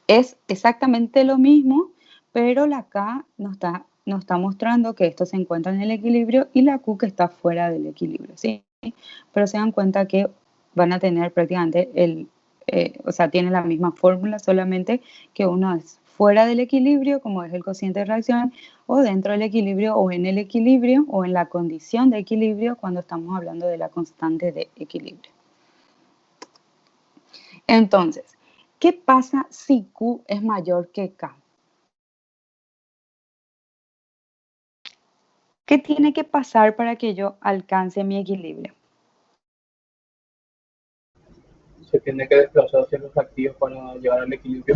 Es exactamente lo mismo, pero la K nos está mostrando que esto se encuentra en el equilibrio y la Q que está fuera del equilibrio, ¿sí? Pero se dan cuenta que van a tener prácticamente o sea, tienen la misma fórmula, solamente que uno es fuera del equilibrio, como es el cociente de reacción, o dentro del equilibrio, o en el equilibrio, o en la condición de equilibrio, cuando estamos hablando de la constante de equilibrio. Entonces, ¿qué pasa si Q es mayor que K? ¿Qué tiene que pasar para que yo alcance mi equilibrio? Se tiene que desplazar hacia los activos para llegar al equilibrio.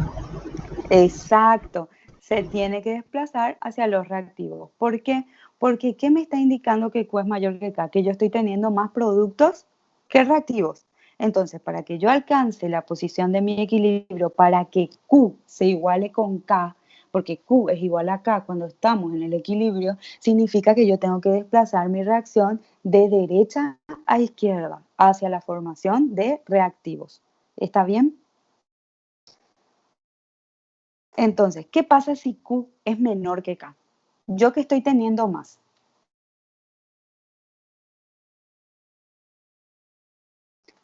Exacto, se tiene que desplazar hacia los reactivos. ¿Por qué? Porque ¿qué me está indicando que Q es mayor que K? Que yo estoy teniendo más productos que reactivos. Entonces, para que yo alcance la posición de mi equilibrio, para que Q se iguale con K, porque Q es igual a K cuando estamos en el equilibrio, significa que yo tengo que desplazar mi reacción de derecha a izquierda, hacia la formación de reactivos. ¿Está bien? Entonces, ¿qué pasa si Q es menor que K? ¿Yo que estoy teniendo más?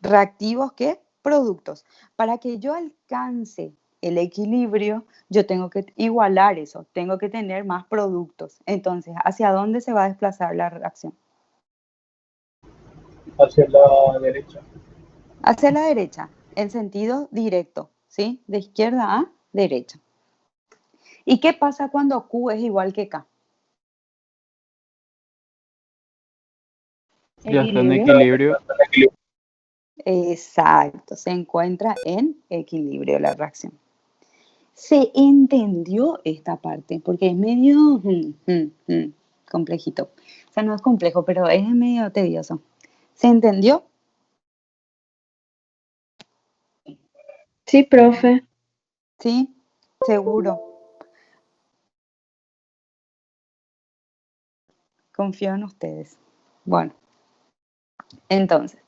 ¿Reactivos qué? Productos. Para que yo alcance el equilibrio, yo tengo que igualar eso, tengo que tener más productos. Entonces, ¿hacia dónde se va a desplazar la reacción? Hacia la derecha. Hacia la derecha, en sentido directo, ¿sí? De izquierda a derecha. ¿Y qué pasa cuando Q es igual que K? Ya está en Equilibrio. equilibrio. Exacto, se encuentra en equilibrio la reacción. ¿Se entendió esta parte? Porque es medio complejito. O sea, no es complejo, pero es medio tedioso. ¿Se entendió? Sí, profe. Sí, seguro. Confío en ustedes. Bueno, entonces,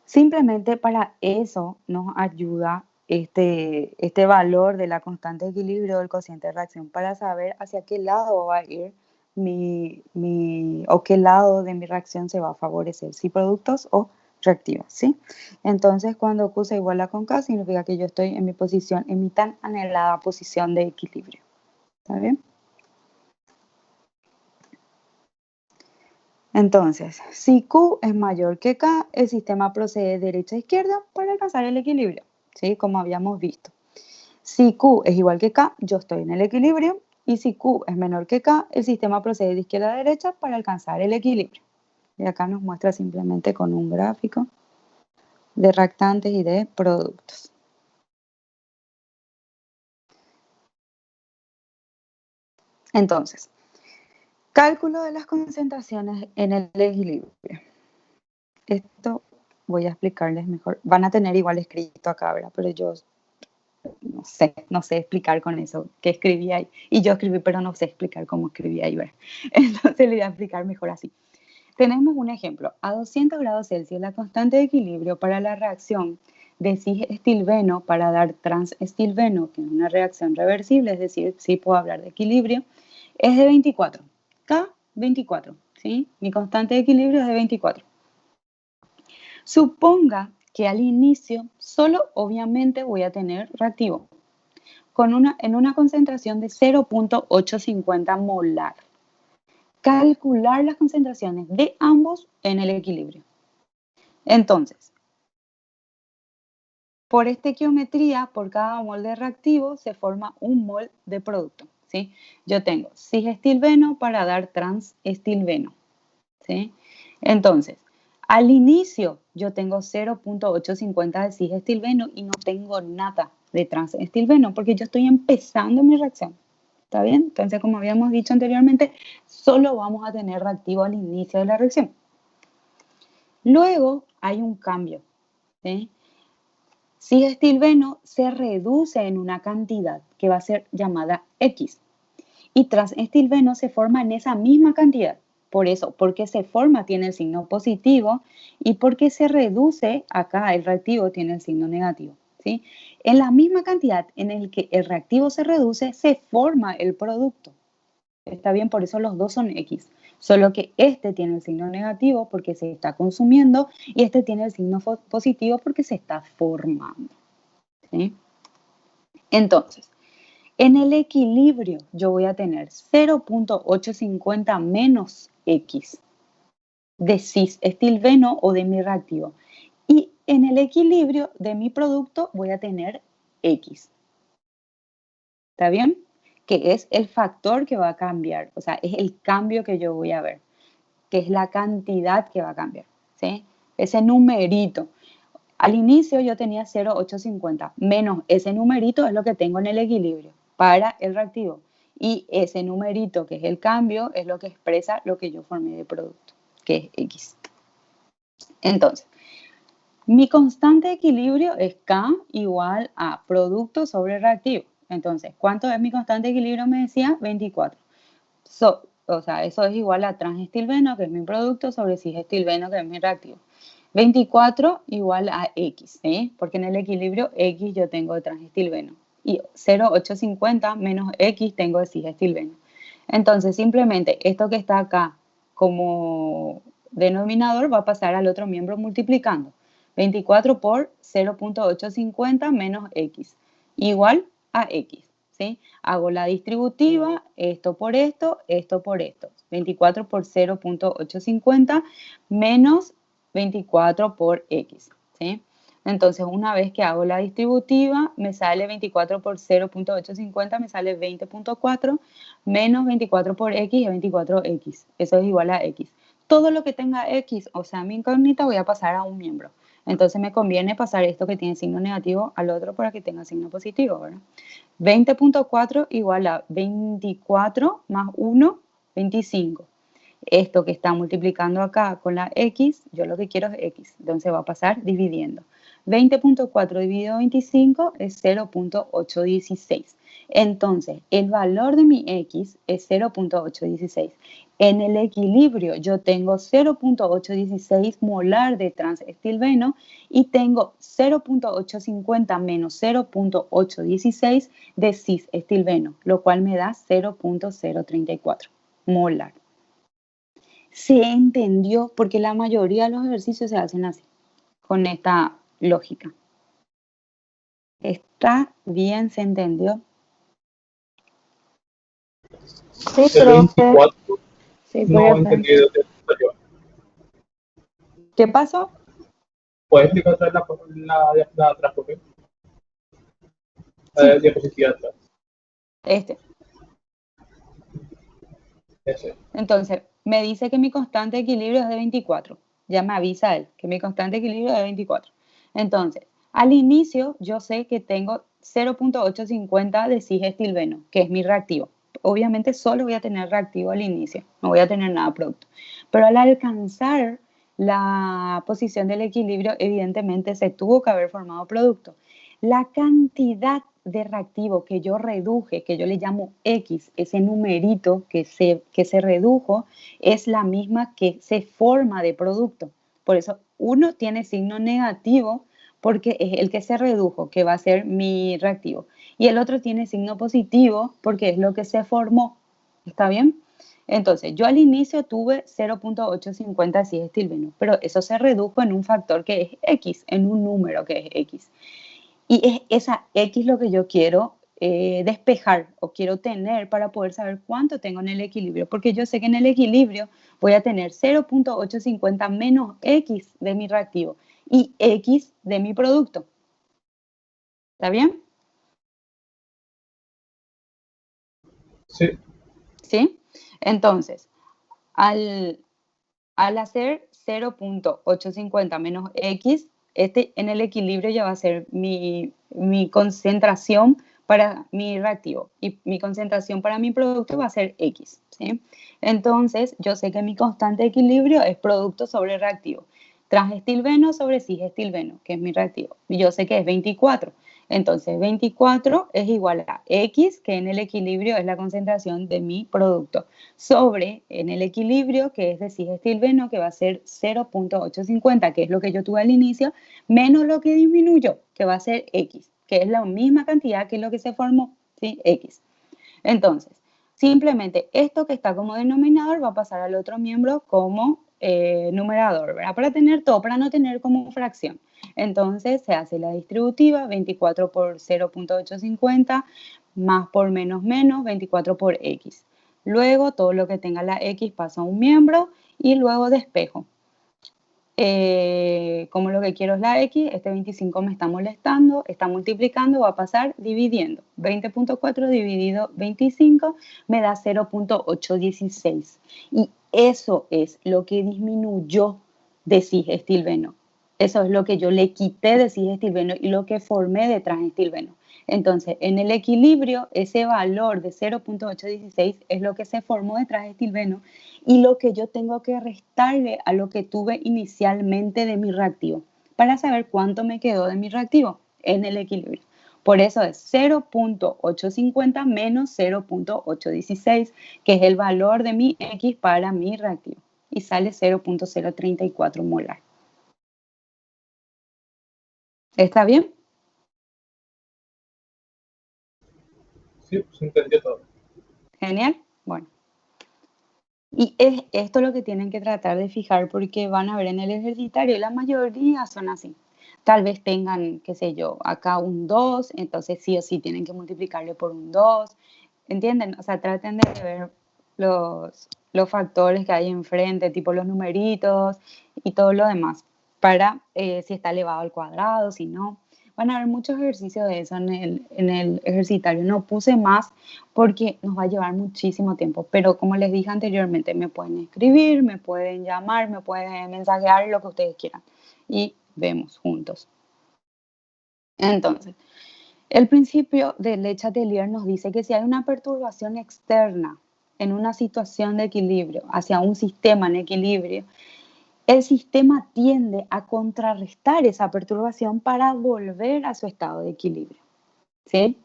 simplemente para eso nos ayuda este valor de la constante de equilibrio del cociente de reacción para saber hacia qué lado va a ir o qué lado de mi reacción se va a favorecer, si productos o reactivos, ¿sí? Entonces, cuando Q se iguala con K, significa que yo estoy en mi posición, en mi tan anhelada posición de equilibrio. ¿Está bien? Entonces, si Q es mayor que K, el sistema procede de derecha a izquierda para alcanzar el equilibrio, ¿sí? Como habíamos visto. Si Q es igual que K, yo estoy en el equilibrio. Y si Q es menor que K, el sistema procede de izquierda a derecha para alcanzar el equilibrio. Y acá nos muestra simplemente con un gráfico de reactantes y de productos. Entonces, cálculo de las concentraciones en el equilibrio. Esto voy a explicarles mejor. Van a tener igual escrito acá, ¿verdad? Pero yo no sé explicar con eso que escribí ahí. Y yo escribí, pero no sé explicar cómo escribí ahí, ¿verdad? Entonces le voy a explicar mejor así. Tenemos un ejemplo. A 200 grados Celsius, la constante de equilibrio para la reacción de cis-estilbeno para dar trans-estilbeno, que es una reacción reversible, es decir, sí puedo hablar de equilibrio, es de 24. K, 24. ¿Sí? Mi constante de equilibrio es de 24. Suponga que al inicio solo obviamente voy a tener reactivo en una concentración de 0.850 molar. Calcular las concentraciones de ambos en el equilibrio. Entonces, por estequiometría, por cada mol de reactivo se forma un mol de producto, ¿sí? Yo tengo cis-estilbeno para dar trans-estilbeno, ¿sí? Entonces, al inicio yo tengo 0.850 de cis-estilbeno y no tengo nada de trans-estilbeno porque yo estoy empezando mi reacción. ¿Está bien? Entonces, como habíamos dicho anteriormente, solo vamos a tener reactivo al inicio de la reacción. Luego hay un cambio, ¿sí? Cis-estilbeno se reduce en una cantidad que va a ser llamada X y trans-estilbeno se forma en esa misma cantidad. Por eso, porque se forma tiene el signo positivo y porque se reduce, acá el reactivo tiene el signo negativo, ¿sí? En la misma cantidad en el que el reactivo se reduce, se forma el producto. Está bien, por eso los dos son X. Solo que este tiene el signo negativo porque se está consumiendo y este tiene el signo positivo porque se está formando, ¿sí? Entonces, en el equilibrio yo voy a tener 0.850 menos X de cis-estilbeno o de mi reactivo. Y en el equilibrio de mi producto voy a tener X. ¿Está bien? Que es el factor que va a cambiar, o sea, es el cambio que yo voy a ver, que es la cantidad que va a cambiar, ¿sí? Ese numerito. Al inicio yo tenía 0.850, menos ese numerito es lo que tengo en el equilibrio para el reactivo. Y ese numerito, que es el cambio, es lo que expresa lo que yo formé de producto, que es X. Entonces, mi constante de equilibrio es K igual a producto sobre reactivo. Entonces, ¿cuánto es mi constante de equilibrio? Me decía 24. O sea, eso es igual a transestilbeno, que es mi producto, sobre cisestilbeno, que es mi reactivo. 24 igual a X, ¿sí? Porque en el equilibrio X yo tengo de transestilbeno. Y 0.850 menos X tengo de cisestilbeno. Entonces, simplemente esto que está acá como denominador va a pasar al otro miembro multiplicando. 24 por 0.850 menos X, igual a X, ¿sí? Hago la distributiva, esto por esto, esto por esto. 24 por 0.850 menos 24 por X, ¿sí? Entonces, una vez que hago la distributiva, me sale 24 por 0.850, me sale 20.4, menos 24 por X es 24X. Eso es igual a X. Todo lo que tenga X, o sea, mi incógnita, voy a pasar a un miembro. Entonces, me conviene pasar esto que tiene signo negativo al otro para que tenga signo positivo, ¿verdad? 20.4 igual a 24 más 1, 25. Esto que está multiplicando acá con la X, yo lo que quiero es X. Entonces va a pasar dividiendo. 20.4 dividido 25 es 0.816. Entonces, el valor de mi X es 0.816. En el equilibrio yo tengo 0.816 molar de transestilbeno y tengo 0.850 menos 0.816 de cisestilbeno, lo cual me da 0.034 molar. Se entendió porque la mayoría de los ejercicios se hacen así, con esta lógica. ¿Está bien? ¿Se entendió? Sí, El profe. 24 Sí, no entendí de dónde salió. ¿Qué pasó? ¿Puedes explicar otra vez la atrás, por favor? La diapositiva atrás. Ese. Entonces, me dice que mi constante de equilibrio es de 24. Ya me avisa él que mi constante de equilibrio es de 24. Entonces, al inicio yo sé que tengo 0.850 de cisestilbeno, que es mi reactivo. Obviamente solo voy a tener reactivo al inicio, no voy a tener nada producto. Pero al alcanzar la posición del equilibrio, evidentemente se tuvo que haber formado producto. La cantidad de reactivo que yo reduje, que yo le llamo X, ese numerito que se redujo, es la misma que se forma de producto. Por eso uno tiene signo negativo porque es el que se redujo, que va a ser mi reactivo. Y el otro tiene signo positivo porque es lo que se formó. ¿Está bien? Entonces, yo al inicio tuve 0.850 cisestilbeno, pero eso se redujo en un factor que es X, en un número que es X. Y es esa X lo que yo quiero despejar o quiero tener para poder saber cuánto tengo en el equilibrio, porque yo sé que en el equilibrio voy a tener 0.850 menos X de mi reactivo y X de mi producto. ¿Está bien? Sí. ¿Sí? Entonces, al hacer 0.850 menos X, en el equilibrio ya va a ser mi concentración para mi reactivo y mi concentración para mi producto va a ser X, ¿sí? Entonces, yo sé que mi constante de equilibrio es producto sobre reactivo. Transestilbeno sobre cisestilbeno, que es mi reactivo. Y yo sé que es 24. Entonces, 24 es igual a X, que en el equilibrio es la concentración de mi producto, sobre en el equilibrio, que es de cis-estilbeno, que va a ser 0.850, que es lo que yo tuve al inicio, menos lo que disminuyó, que va a ser X, que es la misma cantidad que lo que se formó, ¿sí? X. Entonces, simplemente esto que está como denominador va a pasar al otro miembro como numerador, ¿verdad? Para tener todo, para no tener como fracción. Entonces se hace la distributiva, 24 por 0.850, más por menos menos, 24 por X. Luego todo lo que tenga la X pasa a un miembro y luego despejo. Como lo que quiero es la X, este 25 me está molestando, está multiplicando, va a pasar dividiendo. 20.4 dividido 25 me da 0.816. Y eso es lo que disminuyó de cis-estilbeno. Eso es lo que yo le quité de cis-estilbeno y lo que formé de trans-estilbeno. Entonces, en el equilibrio, ese valor de 0.816 es lo que se formó de trans-estilbeno y lo que yo tengo que restarle a lo que tuve inicialmente de mi reactivo para saber cuánto me quedó de mi reactivo en el equilibrio. Por eso es 0.850 menos 0.816, que es el valor de mi X para mi reactivo. Y sale 0.034 molar. ¿Está bien? Sí, se entendió todo. Genial. Bueno. Y esto es lo que tienen que tratar de fijar porque van a ver en el ejercitario, la mayoría son así. Tal vez tengan, qué sé yo, acá un 2, entonces sí o sí tienen que multiplicarle por un 2. ¿Entienden? O sea, traten de ver los factores que hay enfrente, tipo los numeritos y todo lo demás, para si está elevado al cuadrado, si no. Van a haber muchos ejercicios de eso en el ejercitario. No puse más porque nos va a llevar muchísimo tiempo. Pero como les dije anteriormente, me pueden escribir, me pueden llamar, me pueden mensajear, lo que ustedes quieran. Y vemos juntos. Entonces, el principio de Le Chatelier nos dice que si hay una perturbación externa en una situación de equilibrio hacia un sistema en equilibrio, el sistema tiende a contrarrestar esa perturbación para volver a su estado de equilibrio. ¿Sí?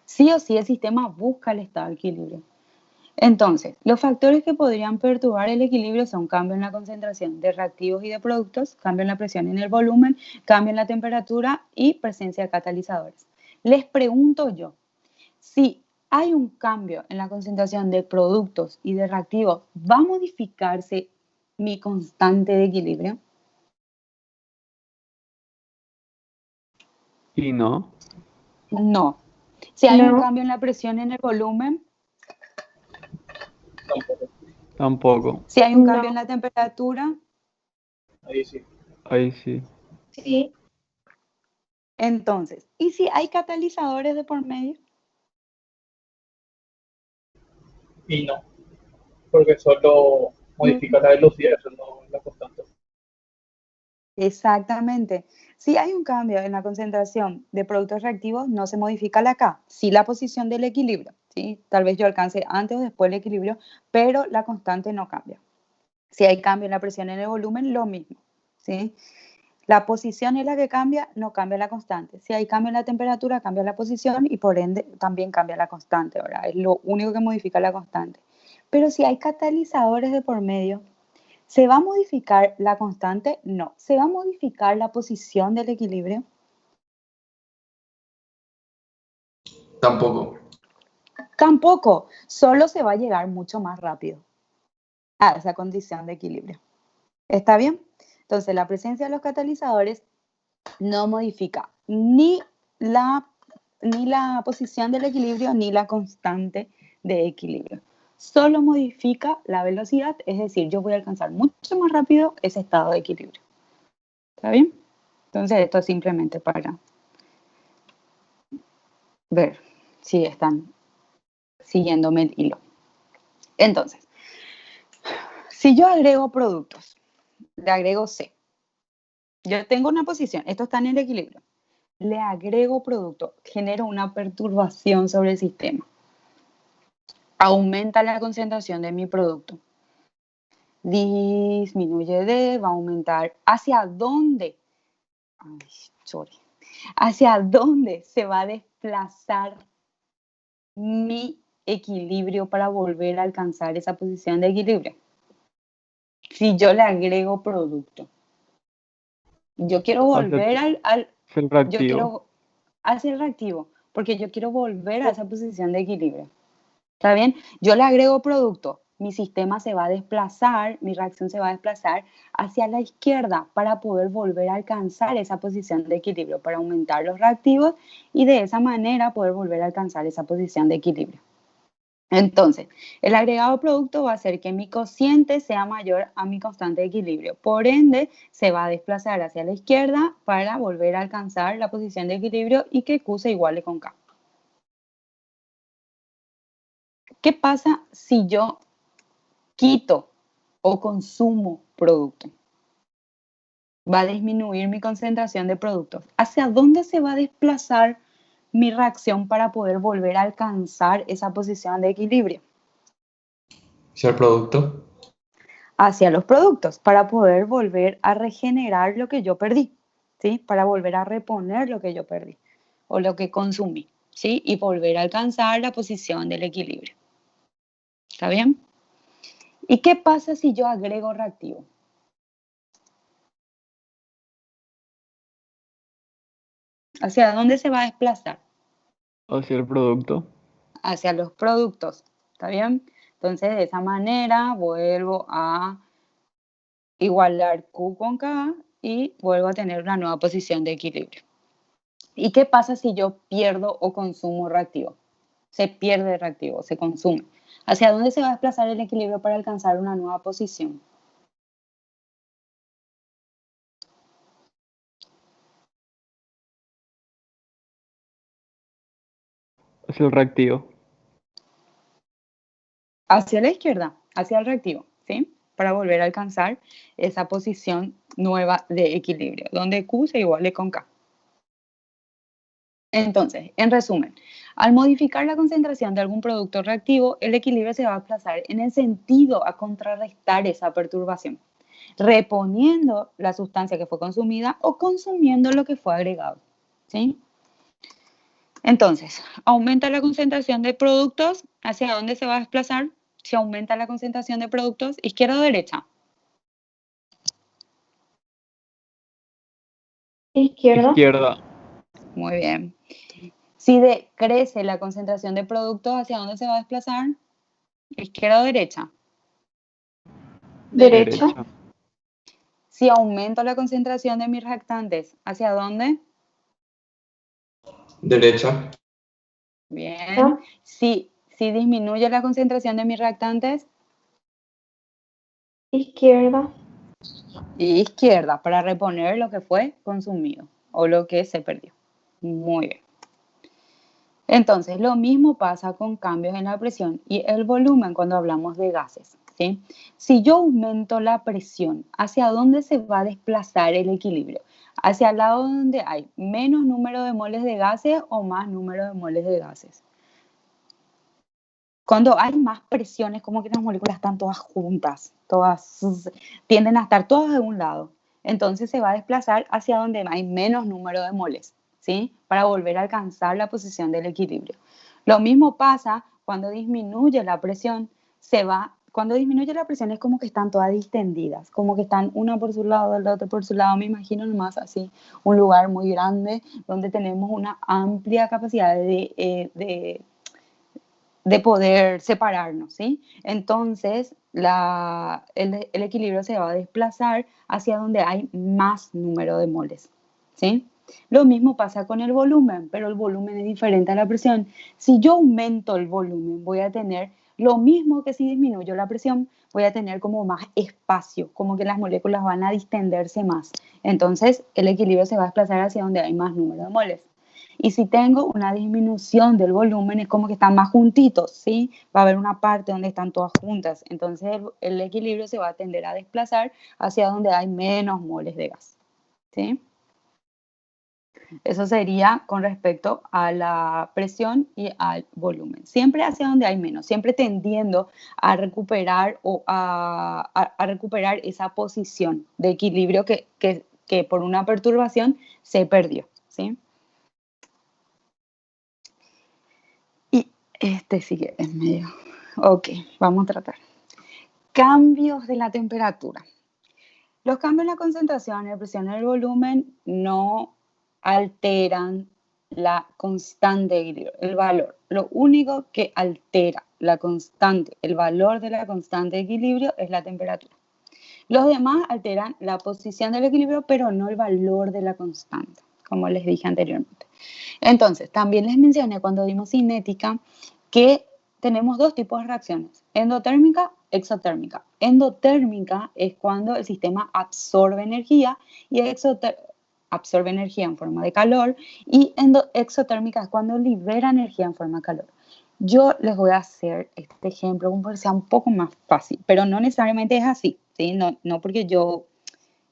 Sí o sí el sistema busca el estado de equilibrio. Entonces, los factores que podrían perturbar el equilibrio son cambio en la concentración de reactivos y de productos, cambio en la presión y en el volumen, cambio en la temperatura y presencia de catalizadores. Les pregunto yo, si hay un cambio en la concentración de productos y de reactivos, ¿va a modificarse mi constante de equilibrio? Y no, No. Si hay un No. cambio en la presión y en el volumen, Tampoco. tampoco. si hay un No. cambio en la temperatura, Ahí sí. Ahí sí. Sí. entonces, ¿y si hay catalizadores de por medio? Y no. Porque solo modifica la velocidad, eso no es la constante. Exactamente. Si hay un cambio en la concentración de productos reactivos, no se modifica la K, sí la posición del equilibrio, ¿sí? Tal vez yo alcance antes o después el equilibrio, pero la constante no cambia. Si hay cambio en la presión y en el volumen, lo mismo, ¿sí? La posición es la que cambia, no cambia la constante. Si hay cambio en la temperatura, cambia la posición y por ende también cambia la constante, ¿verdad? Es lo único que modifica la constante. Pero si hay catalizadores de por medio, ¿se va a modificar la constante? No. ¿Se va a modificar la posición del equilibrio? Tampoco. Tampoco. Solo se va a llegar mucho más rápido a esa condición de equilibrio. ¿Está bien? Entonces, la presencia de los catalizadores no modifica ni la posición del equilibrio ni la constante de equilibrio. Solo modifica la velocidad, es decir, yo voy a alcanzar mucho más rápido ese estado de equilibrio. ¿Está bien? Entonces, esto es simplemente para ver si están siguiéndome el hilo. Entonces, si yo agrego productos, le agrego C. Yo tengo una posición, esto está en el equilibrio. Le agrego producto, genero una perturbación sobre el sistema. Aumenta la concentración de mi producto. Disminuye D, va a aumentar. ¿Hacia dónde? Ay, sorry. ¿Hacia dónde se va a desplazar mi equilibrio para volver a alcanzar esa posición de equilibrio? Si yo le agrego producto. Yo quiero volver Es el yo reactivo. quiero hacer reactivo, porque yo quiero volver a esa posición de equilibrio. ¿Está bien? Yo le agrego producto, mi sistema se va a desplazar, mi reacción se va a desplazar hacia la izquierda para poder volver a alcanzar esa posición de equilibrio, para aumentar los reactivos y de esa manera poder volver a alcanzar esa posición de equilibrio. Entonces, el agregado producto va a hacer que mi cociente sea mayor a mi constante de equilibrio. Por ende, se va a desplazar hacia la izquierda para volver a alcanzar la posición de equilibrio y que Q se iguale con K. ¿Qué pasa si yo quito o consumo producto? Va a disminuir mi concentración de productos. ¿Hacia dónde se va a desplazar mi reacción para poder volver a alcanzar esa posición de equilibrio? ¿Hacia el producto? Hacia los productos, para poder volver a regenerar lo que yo perdí, ¿sí? Para volver a reponer lo que yo perdí o lo que consumí, ¿sí? Y volver a alcanzar la posición del equilibrio. ¿Está bien? ¿Y qué pasa si yo agrego reactivo? ¿Hacia dónde se va a desplazar? Hacia el producto. Hacia los productos, ¿está bien? Entonces, de esa manera vuelvo a igualar Q con K y vuelvo a tener una nueva posición de equilibrio. ¿Y qué pasa si yo pierdo o consumo reactivo? Se pierde reactivo, se consume. ¿Hacia dónde se va a desplazar el equilibrio para alcanzar una nueva posición? Hacia el reactivo. Hacia la izquierda, hacia el reactivo, ¿sí? Para volver a alcanzar esa posición nueva de equilibrio, donde Q se iguale con K. Entonces, en resumen, al modificar la concentración de algún producto reactivo, el equilibrio se va a desplazar en el sentido a contrarrestar esa perturbación, reponiendo la sustancia que fue consumida o consumiendo lo que fue agregado, ¿sí? Entonces, aumenta la concentración de productos, ¿hacia dónde se va a desplazar? Si aumenta la concentración de productos, izquierda o derecha. Izquierda. Izquierda. Muy bien. Si decrece la concentración de productos, ¿hacia dónde se va a desplazar? Izquierda o derecha. Derecha. Derecha. Si aumento la concentración de mis reactantes, ¿hacia dónde? Derecha. Bien. Si disminuye la concentración de mis reactantes, Izquierda. izquierda, para reponer lo que fue consumido o lo que se perdió. Muy bien. Entonces, lo mismo pasa con cambios en la presión y el volumen cuando hablamos de gases, ¿sí? Si yo aumento la presión, ¿hacia dónde se va a desplazar el equilibrio? ¿Hacia el lado donde hay menos número de moles de gases o más número de moles de gases? Cuando hay más presiones, como que las moléculas están todas juntas, tienden a estar todas de un lado. Entonces se va a desplazar hacia donde hay menos número de moles, ¿sí? Para volver a alcanzar la posición del equilibrio. Lo mismo pasa cuando disminuye la presión, cuando disminuye la presión es como que están todas distendidas, como que están una por su lado, el otro por su lado. Me imagino nomás así, un lugar muy grande donde tenemos una amplia capacidad de poder separarnos, ¿sí? Entonces, el equilibrio se va a desplazar hacia donde hay más número de moles, ¿sí? Lo mismo pasa con el volumen, pero el volumen es diferente a la presión. Si yo aumento el volumen, voy a tener lo mismo que si disminuyo la presión, voy a tener como más espacio, como que las moléculas van a distenderse más. Entonces, el equilibrio se va a desplazar hacia donde hay más número de moles. Y si tengo una disminución del volumen, es como que están más juntitos, ¿sí? Va a haber una parte donde están todas juntas. Entonces el equilibrio se va a tender a desplazar hacia donde hay menos moles de gas, ¿sí? Eso sería con respecto a la presión y al volumen. Siempre hacia donde hay menos, siempre tendiendo a recuperar o a recuperar esa posición de equilibrio que por una perturbación se perdió. ¿sí? Y este sí que es medio... Ok, vamos a tratar. Cambios de la temperatura. Los cambios en la concentración, la presión y el volumen no alteran la constante de equilibrio, el valor. Lo único que altera la constante, el valor de la constante de equilibrio es la temperatura. Los demás alteran la posición del equilibrio, pero no el valor de la constante, como les dije anteriormente. Entonces, también les mencioné cuando dimos cinética que tenemos dos tipos de reacciones, endotérmica, exotérmica. Endotérmica es cuando el sistema absorbe energía y absorbe energía en forma de calor, y exotérmica es cuando libera energía en forma de calor. Yo les voy a hacer este ejemplo como para que sea un poco más fácil, pero no necesariamente es así, ¿sí? No porque yo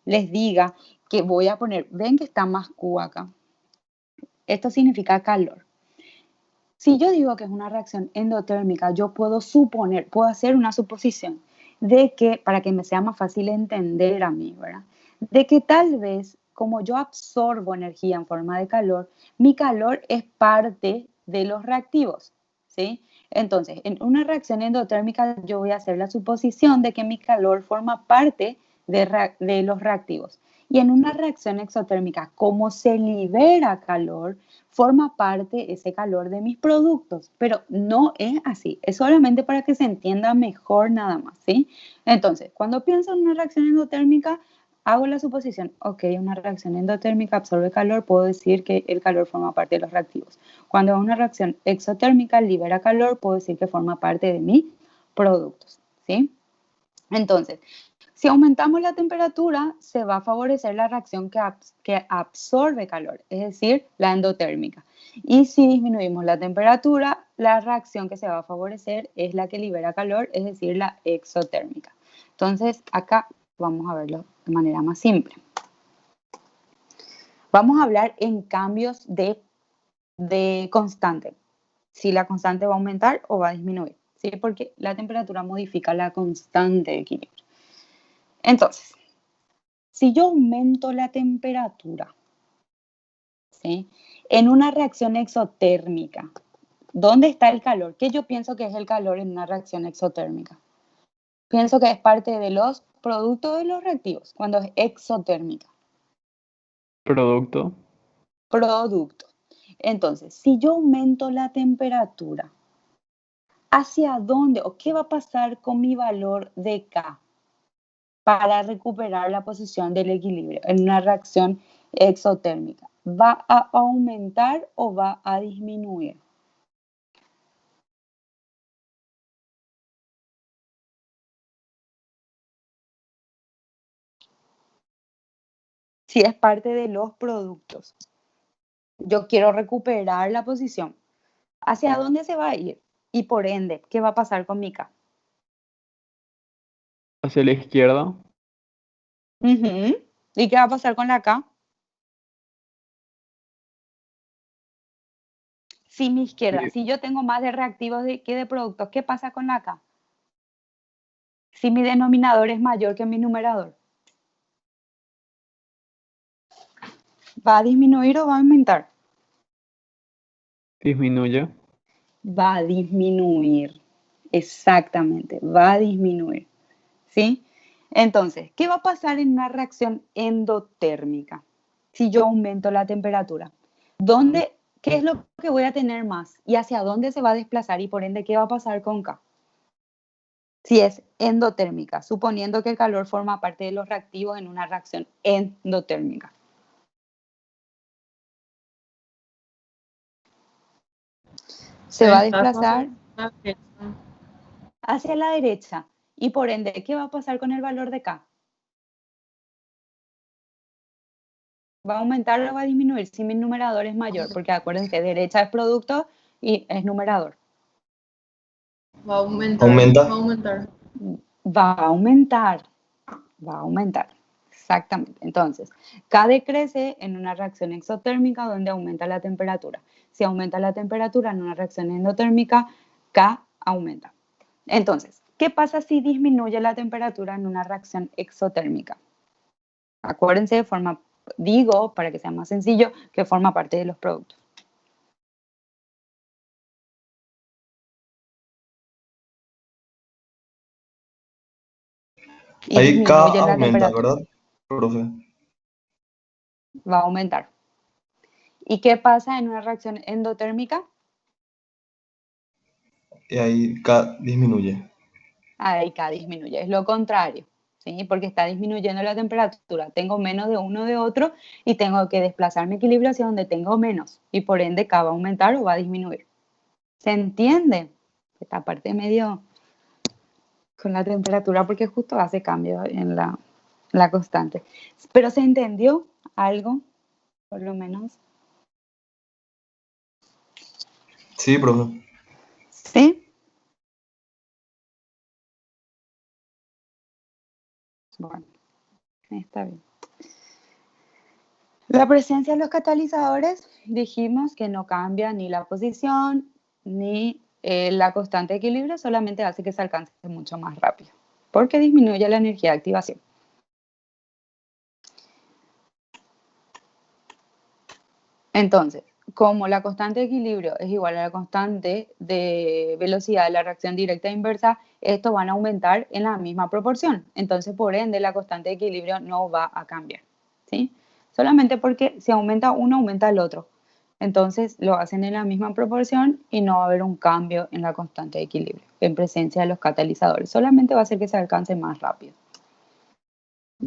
les diga que voy a poner, ven que está más Q acá. Esto significa calor. Si yo digo que es una reacción endotérmica, yo puedo suponer, puedo hacer una suposición de que, para que me sea más fácil entender a mí, ¿verdad? De que tal vez, como yo absorbo energía en forma de calor, mi calor es parte de los reactivos, ¿sí? Entonces, en una reacción endotérmica yo voy a hacer la suposición de que mi calor forma parte de los reactivos. Y en una reacción exotérmica, como se libera calor, forma parte ese calor de mis productos, pero no es así, es solamente para que se entienda mejor nada más, ¿sí? Entonces, cuando pienso en una reacción endotérmica, hago la suposición, ok, una reacción endotérmica absorbe calor, puedo decir que el calor forma parte de los reactivos. Cuando una reacción exotérmica libera calor, puedo decir que forma parte de mis productos, ¿sí? Entonces, si aumentamos la temperatura, se va a favorecer la reacción que absorbe calor, es decir, la endotérmica. Y si disminuimos la temperatura, la reacción que se va a favorecer es la que libera calor, es decir, la exotérmica. Entonces, acá vamos a verlo de manera más simple. Vamos a hablar en cambios de constante. Si la constante va a aumentar o va a disminuir, ¿sí? Porque la temperatura modifica la constante de equilibrio. Entonces, si yo aumento la temperatura, ¿sí? En una reacción exotérmica, ¿dónde está el calor? ¿Qué yo pienso que es el calor en una reacción exotérmica? Pienso que es parte de los productos de los reactivos, cuando es exotérmica. Producto. Producto. Entonces, si yo aumento la temperatura, ¿hacia dónde o qué va a pasar con mi valor de K para recuperar la posición del equilibrio en una reacción exotérmica? ¿Va a aumentar o va a disminuir? Si es parte de los productos, yo quiero recuperar la posición. ¿Hacia dónde se va a ir? Y por ende, ¿qué va a pasar con mi K? Hacia la izquierda. ¿Y qué va a pasar con la K? Si mi izquierda, Sí. si yo tengo más de reactivos que de productos, ¿qué pasa con la K? Si mi denominador es mayor que mi numerador, ¿va a disminuir o va a aumentar? Disminuye. Va a disminuir. Exactamente, va a disminuir. ¿Sí? Entonces, ¿qué va a pasar en una reacción endotérmica si yo aumento la temperatura? ¿Qué es lo que voy a tener más? ¿Y hacia dónde se va a desplazar? Y por ende, ¿qué va a pasar con K? Si es endotérmica, suponiendo que el calor forma parte de los reactivos en una reacción endotérmica. Se va a desplazar hacia la derecha y por ende, ¿qué va a pasar con el valor de K? ¿Va a aumentar o va a disminuir si mi numerador es mayor? Porque acuérdense, derecha es producto y es numerador. Va a aumentar. Aumenta. Va a aumentar. Va a aumentar. Va a aumentar. Exactamente. Entonces, K decrece en una reacción exotérmica donde aumenta la temperatura. Si aumenta la temperatura en una reacción endotérmica, K aumenta. Entonces, ¿qué pasa si disminuye la temperatura en una reacción exotérmica? Acuérdense, forma digo, para que sea más sencillo, que forma parte de los productos. Y Ahí K disminuye la aumenta, temperatura, ¿verdad, profe? va a aumentar. ¿Y qué pasa en una reacción endotérmica? Y ahí K disminuye. Ahí K disminuye, es lo contrario, ¿sí? Porque está disminuyendo la temperatura. Tengo menos de uno de otro y tengo que desplazar mi equilibrio hacia donde tengo menos. Y por ende K va a aumentar o va a disminuir. ¿Se entiende? Esta parte medio con la temperatura porque justo hace cambio en la constante. Pero ¿se entendió algo? Por lo menos. Sí, profe. ¿Sí? Bueno, está bien. La presencia de los catalizadores, dijimos que no cambia ni la posición ni la constante de equilibrio, solamente hace que se alcance mucho más rápido, porque disminuye la energía de activación. Entonces, como la constante de equilibrio es igual a la constante de velocidad de la reacción directa e inversa, estos van a aumentar en la misma proporción. Entonces, por ende, la constante de equilibrio no va a cambiar, ¿sí? Solamente porque si aumenta uno, aumenta el otro. Entonces, lo hacen en la misma proporción y no va a haber un cambio en la constante de equilibrio en presencia de los catalizadores. Solamente va a hacer que se alcance más rápido.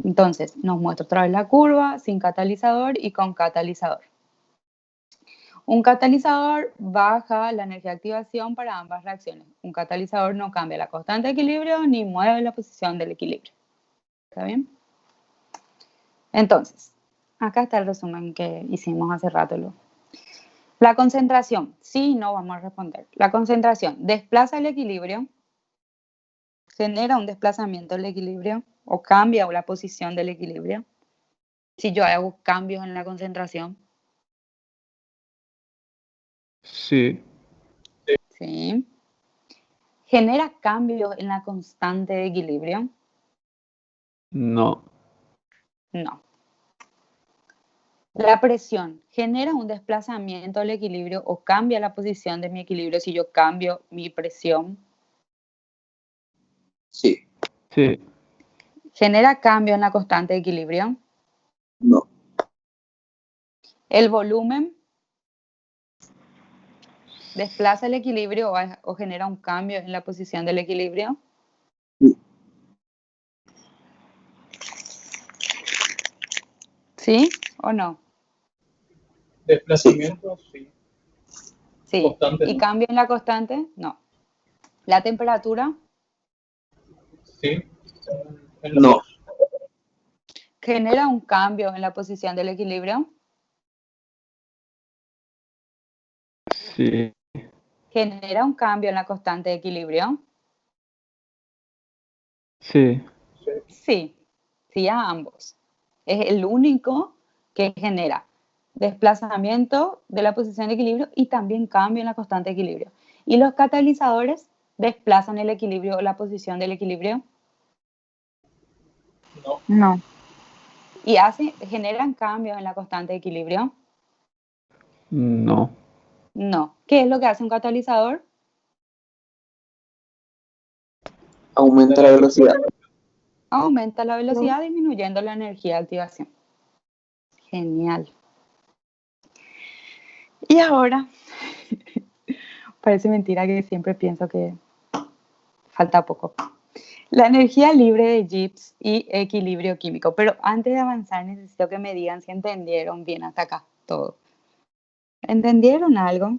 Entonces, nos muestra otra vez la curva sin catalizador y con catalizador. Un catalizador baja la energía de activación para ambas reacciones. Un catalizador no cambia la constante de equilibrio ni mueve la posición del equilibrio. ¿Está bien? Entonces, acá está el resumen que hicimos hace rato. La concentración, sí y no vamos a responder. La concentración desplaza el equilibrio, genera un desplazamiento del equilibrio o cambia la posición del equilibrio. Si yo hago cambios en la concentración, Sí. ¿sí? Genera cambios en la constante de equilibrio, No. no. La presión genera un desplazamiento del equilibrio o cambia la posición de mi equilibrio si yo cambio mi presión. Sí. Sí. Genera cambio en la constante de equilibrio. No. El volumen desplaza el equilibrio o genera un cambio en la posición del equilibrio. ¿Sí o no? Desplazamiento, sí. Sí. Constante, ¿Y no. cambio en la constante? No. La temperatura Sí. En los No. dos. genera un cambio en la posición del equilibrio. Sí. Genera un cambio en la constante de equilibrio. Sí. Sí. Sí, sí a ambos. Es el único que genera desplazamiento de la posición de equilibrio y también cambio en la constante de equilibrio. Y los catalizadores desplazan el equilibrio o la posición del equilibrio. No. No. Y generan cambios en la constante de equilibrio. No. No. ¿Qué es lo que hace un catalizador? Aumenta la velocidad. Aumenta la velocidad disminuyendo la energía de activación. Genial. Y ahora, parece mentira que siempre pienso que falta poco. La energía libre de Gibbs y equilibrio químico. Pero antes de avanzar necesito que me digan si entendieron bien hasta acá todo. ¿Entendieron algo?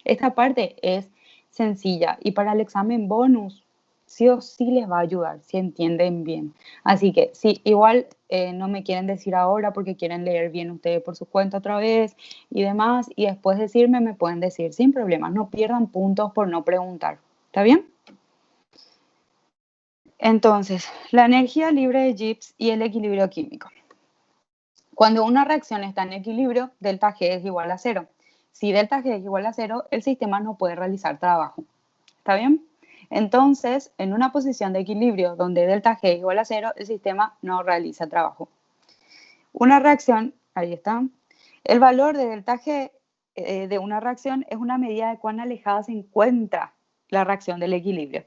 Esta parte es sencilla y para el examen bonus sí o sí les va a ayudar si entienden bien. Así que si igual no me quieren decir ahora porque quieren leer bien ustedes por su cuenta otra vez y demás y después decirme, me pueden decir sin problemas. No pierdan puntos por no preguntar. ¿Está bien? Entonces, la energía libre de Gibbs y el equilibrio químico. Cuando una reacción está en equilibrio, delta G es igual a 0. Si delta G es igual a 0, el sistema no puede realizar trabajo. ¿Está bien? Entonces, en una posición de equilibrio donde delta G es igual a 0, el sistema no realiza trabajo. Una reacción, ahí está. El valor de delta G de una reacción es una medida de cuán alejada se encuentra la reacción del equilibrio.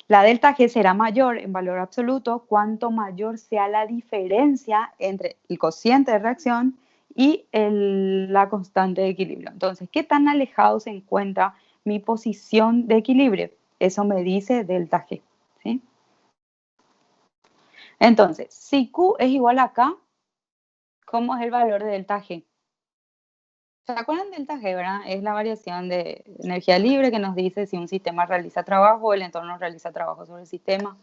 La delta G será mayor en valor absoluto cuanto mayor sea la diferencia entre el cociente de reacción y la constante de equilibrio. Entonces, ¿qué tan alejado se encuentra mi posición de equilibrio? Eso me dice delta G. ¿Sí? Entonces, si Q es igual a K, ¿cómo es el valor de delta G? ¿Se acuerdan del delta G, verdad? Es la variación de energía libre que nos dice si un sistema realiza trabajo o el entorno realiza trabajo sobre el sistema.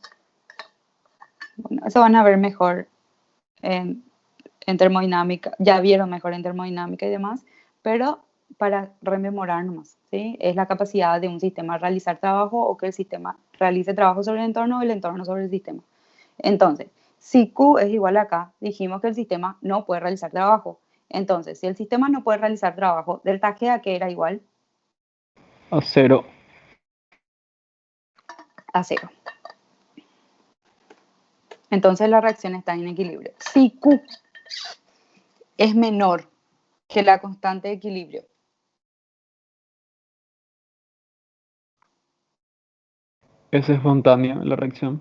Bueno, eso van a ver mejor en termodinámica. Ya vieron mejor en termodinámica y demás, pero para rememorar nomás, ¿sí? Es la capacidad de un sistema realizar trabajo o que el sistema realice trabajo sobre el entorno o el entorno sobre el sistema. Entonces, si Q es igual a K, dijimos que el sistema no puede realizar trabajo. Entonces, si el sistema no puede realizar trabajo, delta G a qué era igual? A 0. A 0. Entonces la reacción está en equilibrio. Si Q es menor que la constante de equilibrio, Es espontánea la reacción.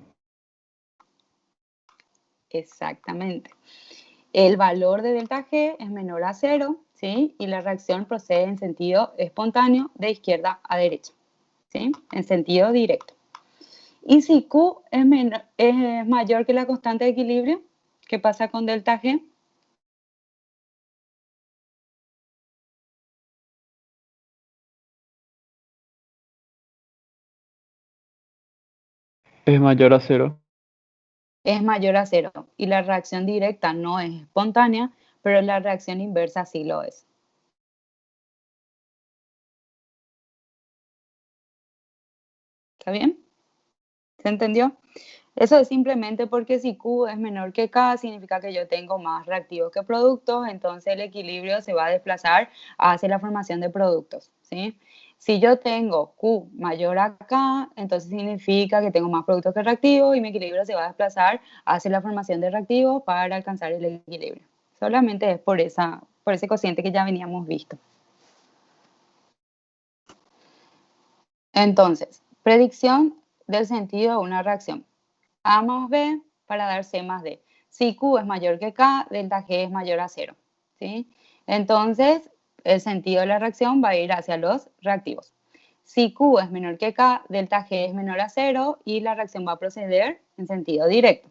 exactamente. El valor de delta G es menor a 0, ¿sí? Y la reacción procede en sentido espontáneo de izquierda a derecha, ¿sí? En sentido directo. Y si Q es mayor que la constante de equilibrio, ¿qué pasa con delta G? Es mayor a 0. Es mayor a 0. Y la reacción directa no es espontánea, pero la reacción inversa sí lo es. ¿Está bien? ¿Se entendió? Eso es simplemente porque si Q es menor que K, significa que yo tengo más reactivos que productos, entonces el equilibrio se va a desplazar hacia la formación de productos, ¿sí? Si yo tengo Q mayor a K, entonces significa que tengo más productos que reactivos y mi equilibrio se va a desplazar hacia la formación de reactivos para alcanzar el equilibrio. Solamente es por ese cociente que ya veníamos visto. Entonces, predicción del sentido de una reacción. A más B para dar C más D. Si Q es mayor que K, delta G es mayor a 0. ¿Sí? Entonces, el sentido de la reacción va a ir hacia los reactivos. Si Q es menor que K, delta G es menor a 0 y la reacción va a proceder en sentido directo.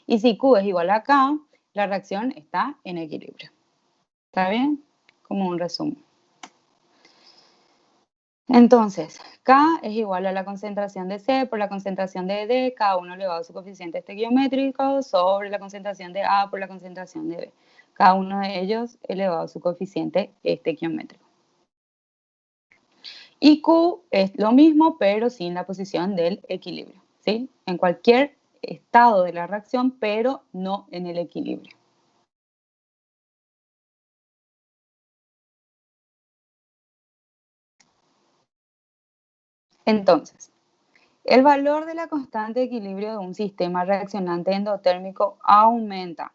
Y si Q es igual a K, la reacción está en equilibrio. ¿Está bien? Como un resumen. Entonces, K es igual a la concentración de C por la concentración de D, K1 elevado a su coeficiente estequiométrico, sobre la concentración de A por la concentración de B. Cada uno de ellos elevado a su coeficiente estequiométrico. Y Q es lo mismo, pero sin la posición del equilibrio, ¿sí? En cualquier estado de la reacción, pero no en el equilibrio. Entonces, el valor de la constante de equilibrio de un sistema reaccionante endotérmico aumenta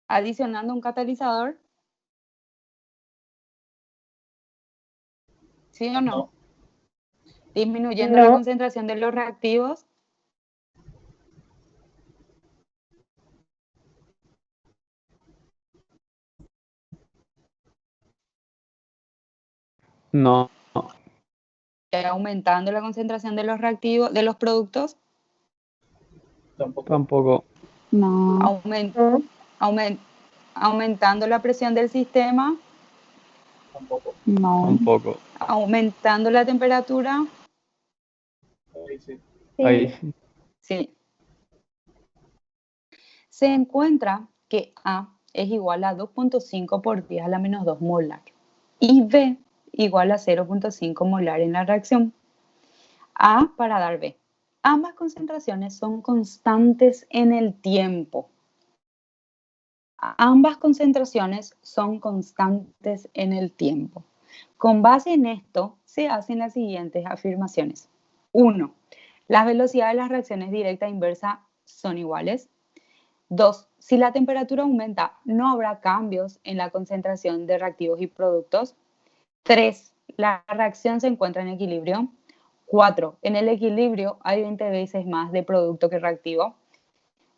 adicionando un catalizador. ¿Sí o no? No. Disminuyendo la concentración de los reactivos. No, Aumentando la concentración de los reactivos, de los productos. Tampoco. tampoco. No. Aumentando la presión del sistema. Tampoco. No. Tampoco. Aumentando la temperatura. Ahí sí. Ahí sí. Sí. Se encuentra que A es igual a 2.5 por 10 a la menos 2 molar y B igual a 0.5 molar en la reacción. A para dar B. Ambas concentraciones son constantes en el tiempo. Ambas concentraciones son constantes en el tiempo. Con base en esto, se hacen las siguientes afirmaciones. 1. Las velocidades de las reacciones directa e inversa son iguales. 2. Si la temperatura aumenta, no habrá cambios en la concentración de reactivos y productos. 3. La reacción se encuentra en equilibrio. 4. En el equilibrio hay 20 veces más de producto que reactivo.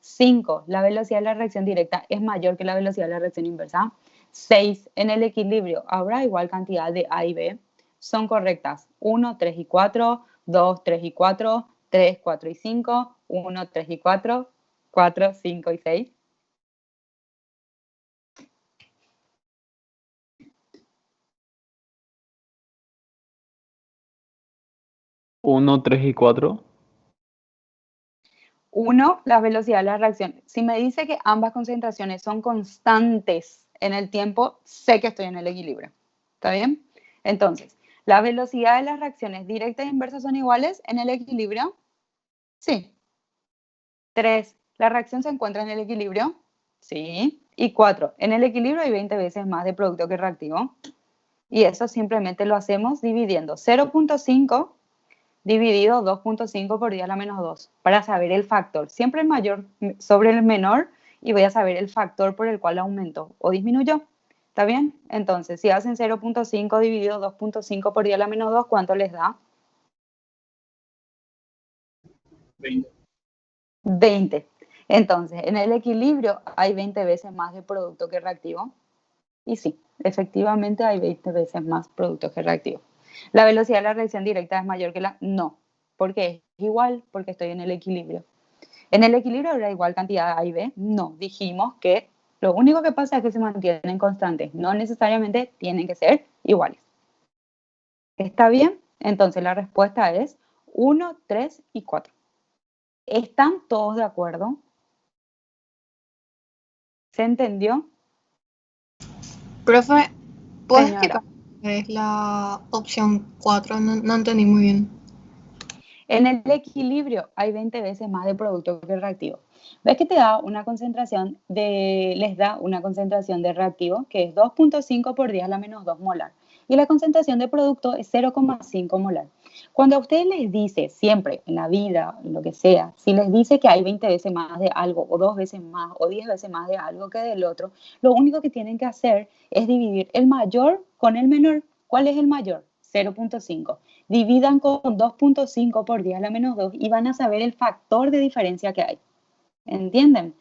5. La velocidad de la reacción directa es mayor que la velocidad de la reacción inversa. 6. En el equilibrio habrá igual cantidad de A y B. Son correctas 1, 3 y 4, 2, 3 y 4, 3, 4 y 5, 1, 3 y 4, 4, 5 y 6. Uno, 3 y 4. 1, la velocidad de la reacción. Si me dice que ambas concentraciones son constantes en el tiempo, sé que estoy en el equilibrio. ¿Está bien? Entonces, ¿la velocidad de las reacciones directas e inversas son iguales en el equilibrio? Sí. 3, ¿la reacción se encuentra en el equilibrio? Sí. Y 4, en el equilibrio hay 20 veces más de producto que reactivo. Y eso simplemente lo hacemos dividiendo 0.5 dividido 2.5 por 10 a la menos 2 para saber el factor. Siempre el mayor sobre el menor y voy a saber el factor por el cual aumentó o disminuyó. ¿Está bien? Entonces, si hacen 0.5 dividido 2.5 por 10 a la menos 2, ¿cuánto les da? 20. 20. Entonces, en el equilibrio hay 20 veces más de producto que reactivo. Y sí, efectivamente hay 20 veces más producto que reactivo. ¿La velocidad de la reacción directa es mayor que la? No, porque es igual, porque estoy en el equilibrio. ¿En el equilibrio habrá igual cantidad de A y B? No, dijimos que lo único que pasa es que se mantienen constantes, no necesariamente tienen que ser iguales. ¿Está bien? Entonces la respuesta es 1, 3 y 4. ¿Están todos de acuerdo? ¿Se entendió? Profe, ¿puedes Señora, explicar qué es la opción 4? No, no entendí muy bien. en el equilibrio hay 20 veces más de producto que reactivo. ¿Ves que te da una concentración les da una concentración de reactivo que es 2.5 por 10 a la menos 2 molar? Y la concentración de producto es 0,5 molar. Cuando a ustedes les dice siempre en la vida, en lo que sea, si les dice que hay 20 veces más de algo, o 2 veces más, o 10 veces más de algo que del otro, lo único que tienen que hacer es dividir el mayor con el menor. ¿Cuál es el mayor? 0.5. Dividan con 2.5 por 10 a la menos 2 y van a saber el factor de diferencia que hay. ¿Entienden?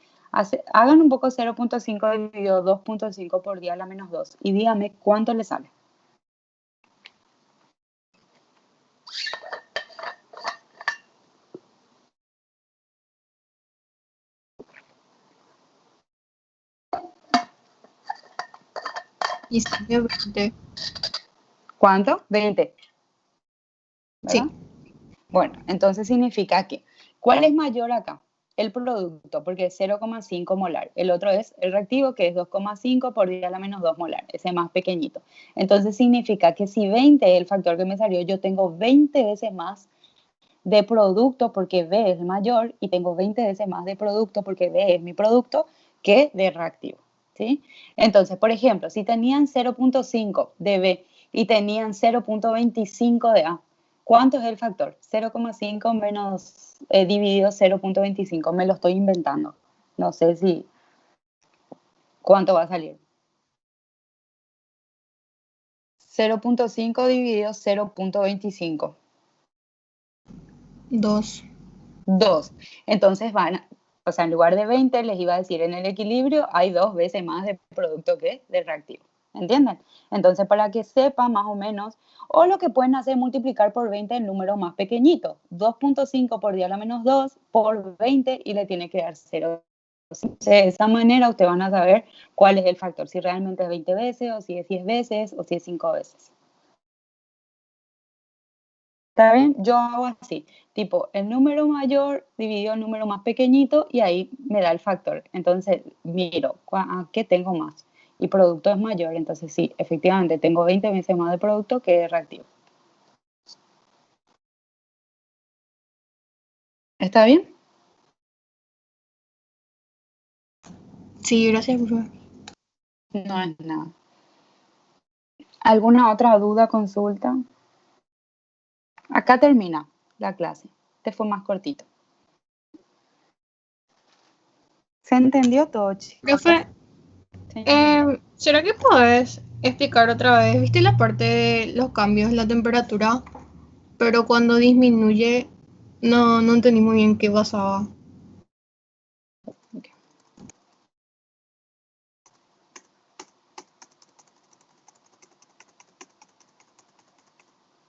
Hagan un poco 0.5 dividido 2.5 por 10 a la menos 2 y díganme cuánto les sale. Y sale 20. ¿Cuánto? 20. ¿Verdad? Sí, Bueno, entonces significa que, ¿cuál es mayor acá? El producto, porque es 0,5 molar. El otro es el reactivo, que es 2,5 por 10 a la menos 2 molar, ese más pequeñito. Entonces significa que si 20 es el factor que me salió, yo tengo 20 veces más de producto porque B es mayor y tengo 20 veces más de producto porque B es mi producto que de reactivo. ¿Sí? Entonces, por ejemplo, si tenían 0.5 de B y tenían 0.25 de A, ¿cuánto es el factor? 0,5 menos dividido 0.25. Me lo estoy inventando. No sé si cuánto va a salir. 0.5 dividido 0.25. 2. 2. Entonces o sea, en lugar de 20 les iba a decir en el equilibrio hay 2 veces más de producto que de reactivo. ¿Entienden? Entonces, para que sepan más o menos, o lo que pueden hacer es multiplicar por 20 el número más pequeñito. 2.5 por 10 a la menos 2 por 20 y le tiene que dar 0. De esa manera ustedes van a saber cuál es el factor, si realmente es 20 veces, o si es 10 veces, o si es 5 veces. ¿Está bien? Yo hago así, tipo el número mayor dividido el número más pequeñito y ahí me da el factor. Entonces miro, ¿qué tengo más? Y producto es mayor, entonces sí, efectivamente tengo 20 veces más de producto que de reactivo. ¿Está bien? Sí, gracias, profe. No es nada. ¿Alguna otra duda, consulta? Acá termina la clase. Este fue más cortito. ¿Se entendió todo, chicos? Profe, Sí. ¿será que podés explicar otra vez? ¿Viste la parte de los cambios en la temperatura? Pero cuando disminuye, no entendí muy bien qué pasaba.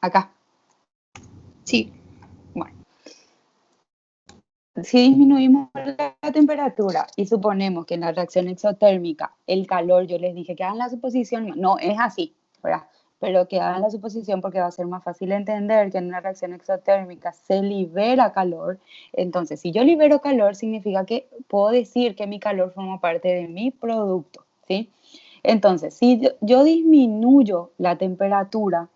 Acá. Sí. Bueno, si disminuimos la temperatura y suponemos que en la reacción exotérmica el calor, yo les dije que hagan la suposición, no es así, ¿verdad? Pero que hagan la suposición porque va a ser más fácil entender que en una reacción exotérmica se libera calor. Entonces, si yo libero calor, significa que puedo decir que mi calor forma parte de mi producto, ¿sí? Entonces, si yo disminuyo la temperatura,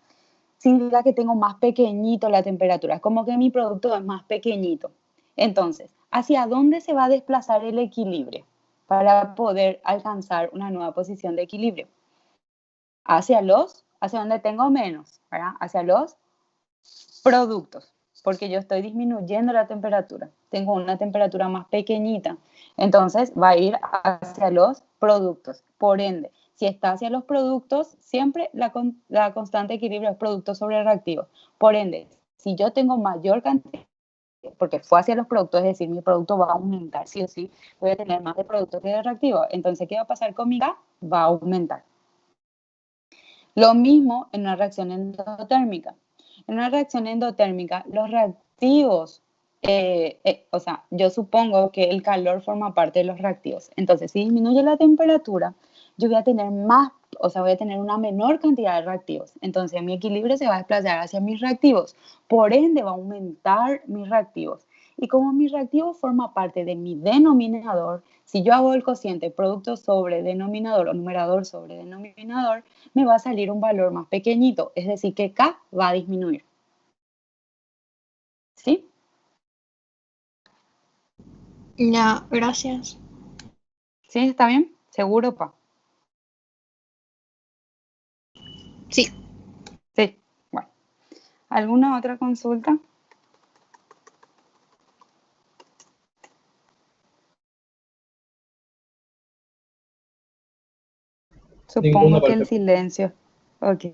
significa que tengo más pequeñito la temperatura, es como que mi producto es más pequeñito. Entonces, ¿hacia dónde se va a desplazar el equilibrio para poder alcanzar una nueva posición de equilibrio? Hacia donde tengo menos, ¿verdad? Hacia los productos, porque yo estoy disminuyendo la temperatura, tengo una temperatura más pequeñita, entonces va a ir hacia los productos. Por ende, si está hacia los productos, siempre la constante equilibrio es producto sobre reactivo. Por ende, si yo tengo mayor cantidad, porque fue hacia los productos, es decir, mi producto va a aumentar, sí o sí, voy a tener más de productos que de reactivos. Entonces, ¿qué va a pasar con mi K? Va a aumentar. Lo mismo en una reacción endotérmica. En una reacción endotérmica, los reactivos, o sea, yo supongo que el calor forma parte de los reactivos. Entonces, si disminuye la temperatura, yo voy a tener más, o sea, voy a tener una menor cantidad de reactivos. Entonces, mi equilibrio se va a desplazar hacia mis reactivos. Por ende, va a aumentar mis reactivos. Y como mi reactivo forma parte de mi denominador, si yo hago el cociente producto sobre denominador o numerador sobre denominador, me va a salir un valor más pequeñito, es decir, que K va a disminuir. ¿Sí? Ya, gracias. ¿Sí? ¿Está bien? ¿Seguro, pa? Sí. Sí. Bueno. ¿Alguna otra consulta? Ninguna Supongo que el parte. silencio. Ok.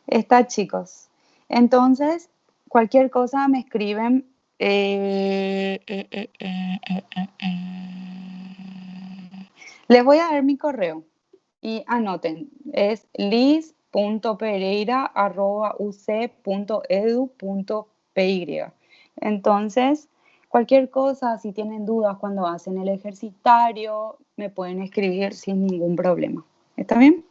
Está, chicos. Entonces, cualquier cosa me escriben. Les voy a dar mi correo y anoten. Es liz.pereira@uc.edu.py. Entonces, cualquier cosa, si tienen dudas cuando hacen el ejercitario, me pueden escribir sin ningún problema. ¿Está bien?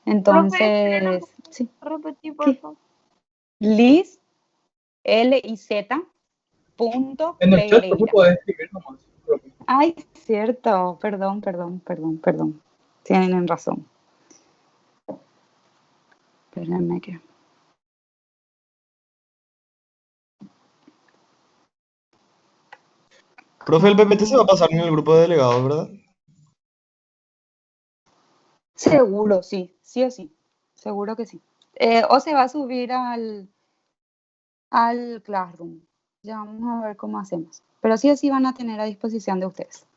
Entonces, sí. Repetí, por ¿Qué? favor. Liz, L-I-Z, punto En el chat, ¿cómo Pereira. puedes escribir nomás? Profe. Ay, cierto. Perdón. Tienen razón. Espérenme que... Profe, el PPT se va a pasar en el grupo de delegados, ¿verdad? Seguro, sí o sí. Seguro que sí. O se va a subir al Classroom. Ya vamos a ver cómo hacemos. Pero sí o sí van a tener a disposición de ustedes.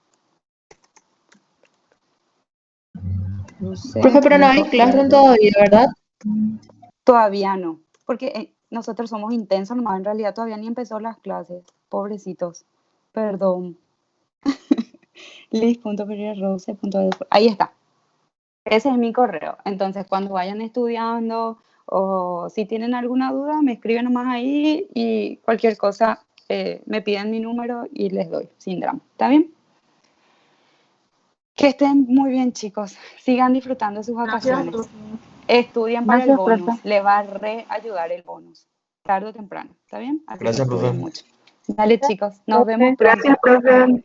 Profe, pero no hay Classroom todavía, ¿verdad? Todavía no, porque nosotros somos intensos nomás, en realidad todavía ni empezó las clases, pobrecitos, perdón. Liz.pereirarose.edu. Ahí está, ese es mi correo, entonces cuando vayan estudiando o si tienen alguna duda me escriben nomás ahí y cualquier cosa me piden mi número y les doy, sin drama, ¿está bien? Que estén muy bien, chicos, sigan disfrutando sus vacaciones. Estudien para el Gracias, bonus, profe. le va a ayudar el bonus, tarde o temprano, ¿está bien? Así que Gracias, estudien profe. mucho. Dale, chicos, nos vemos Profe. pronto. Gracias, profe.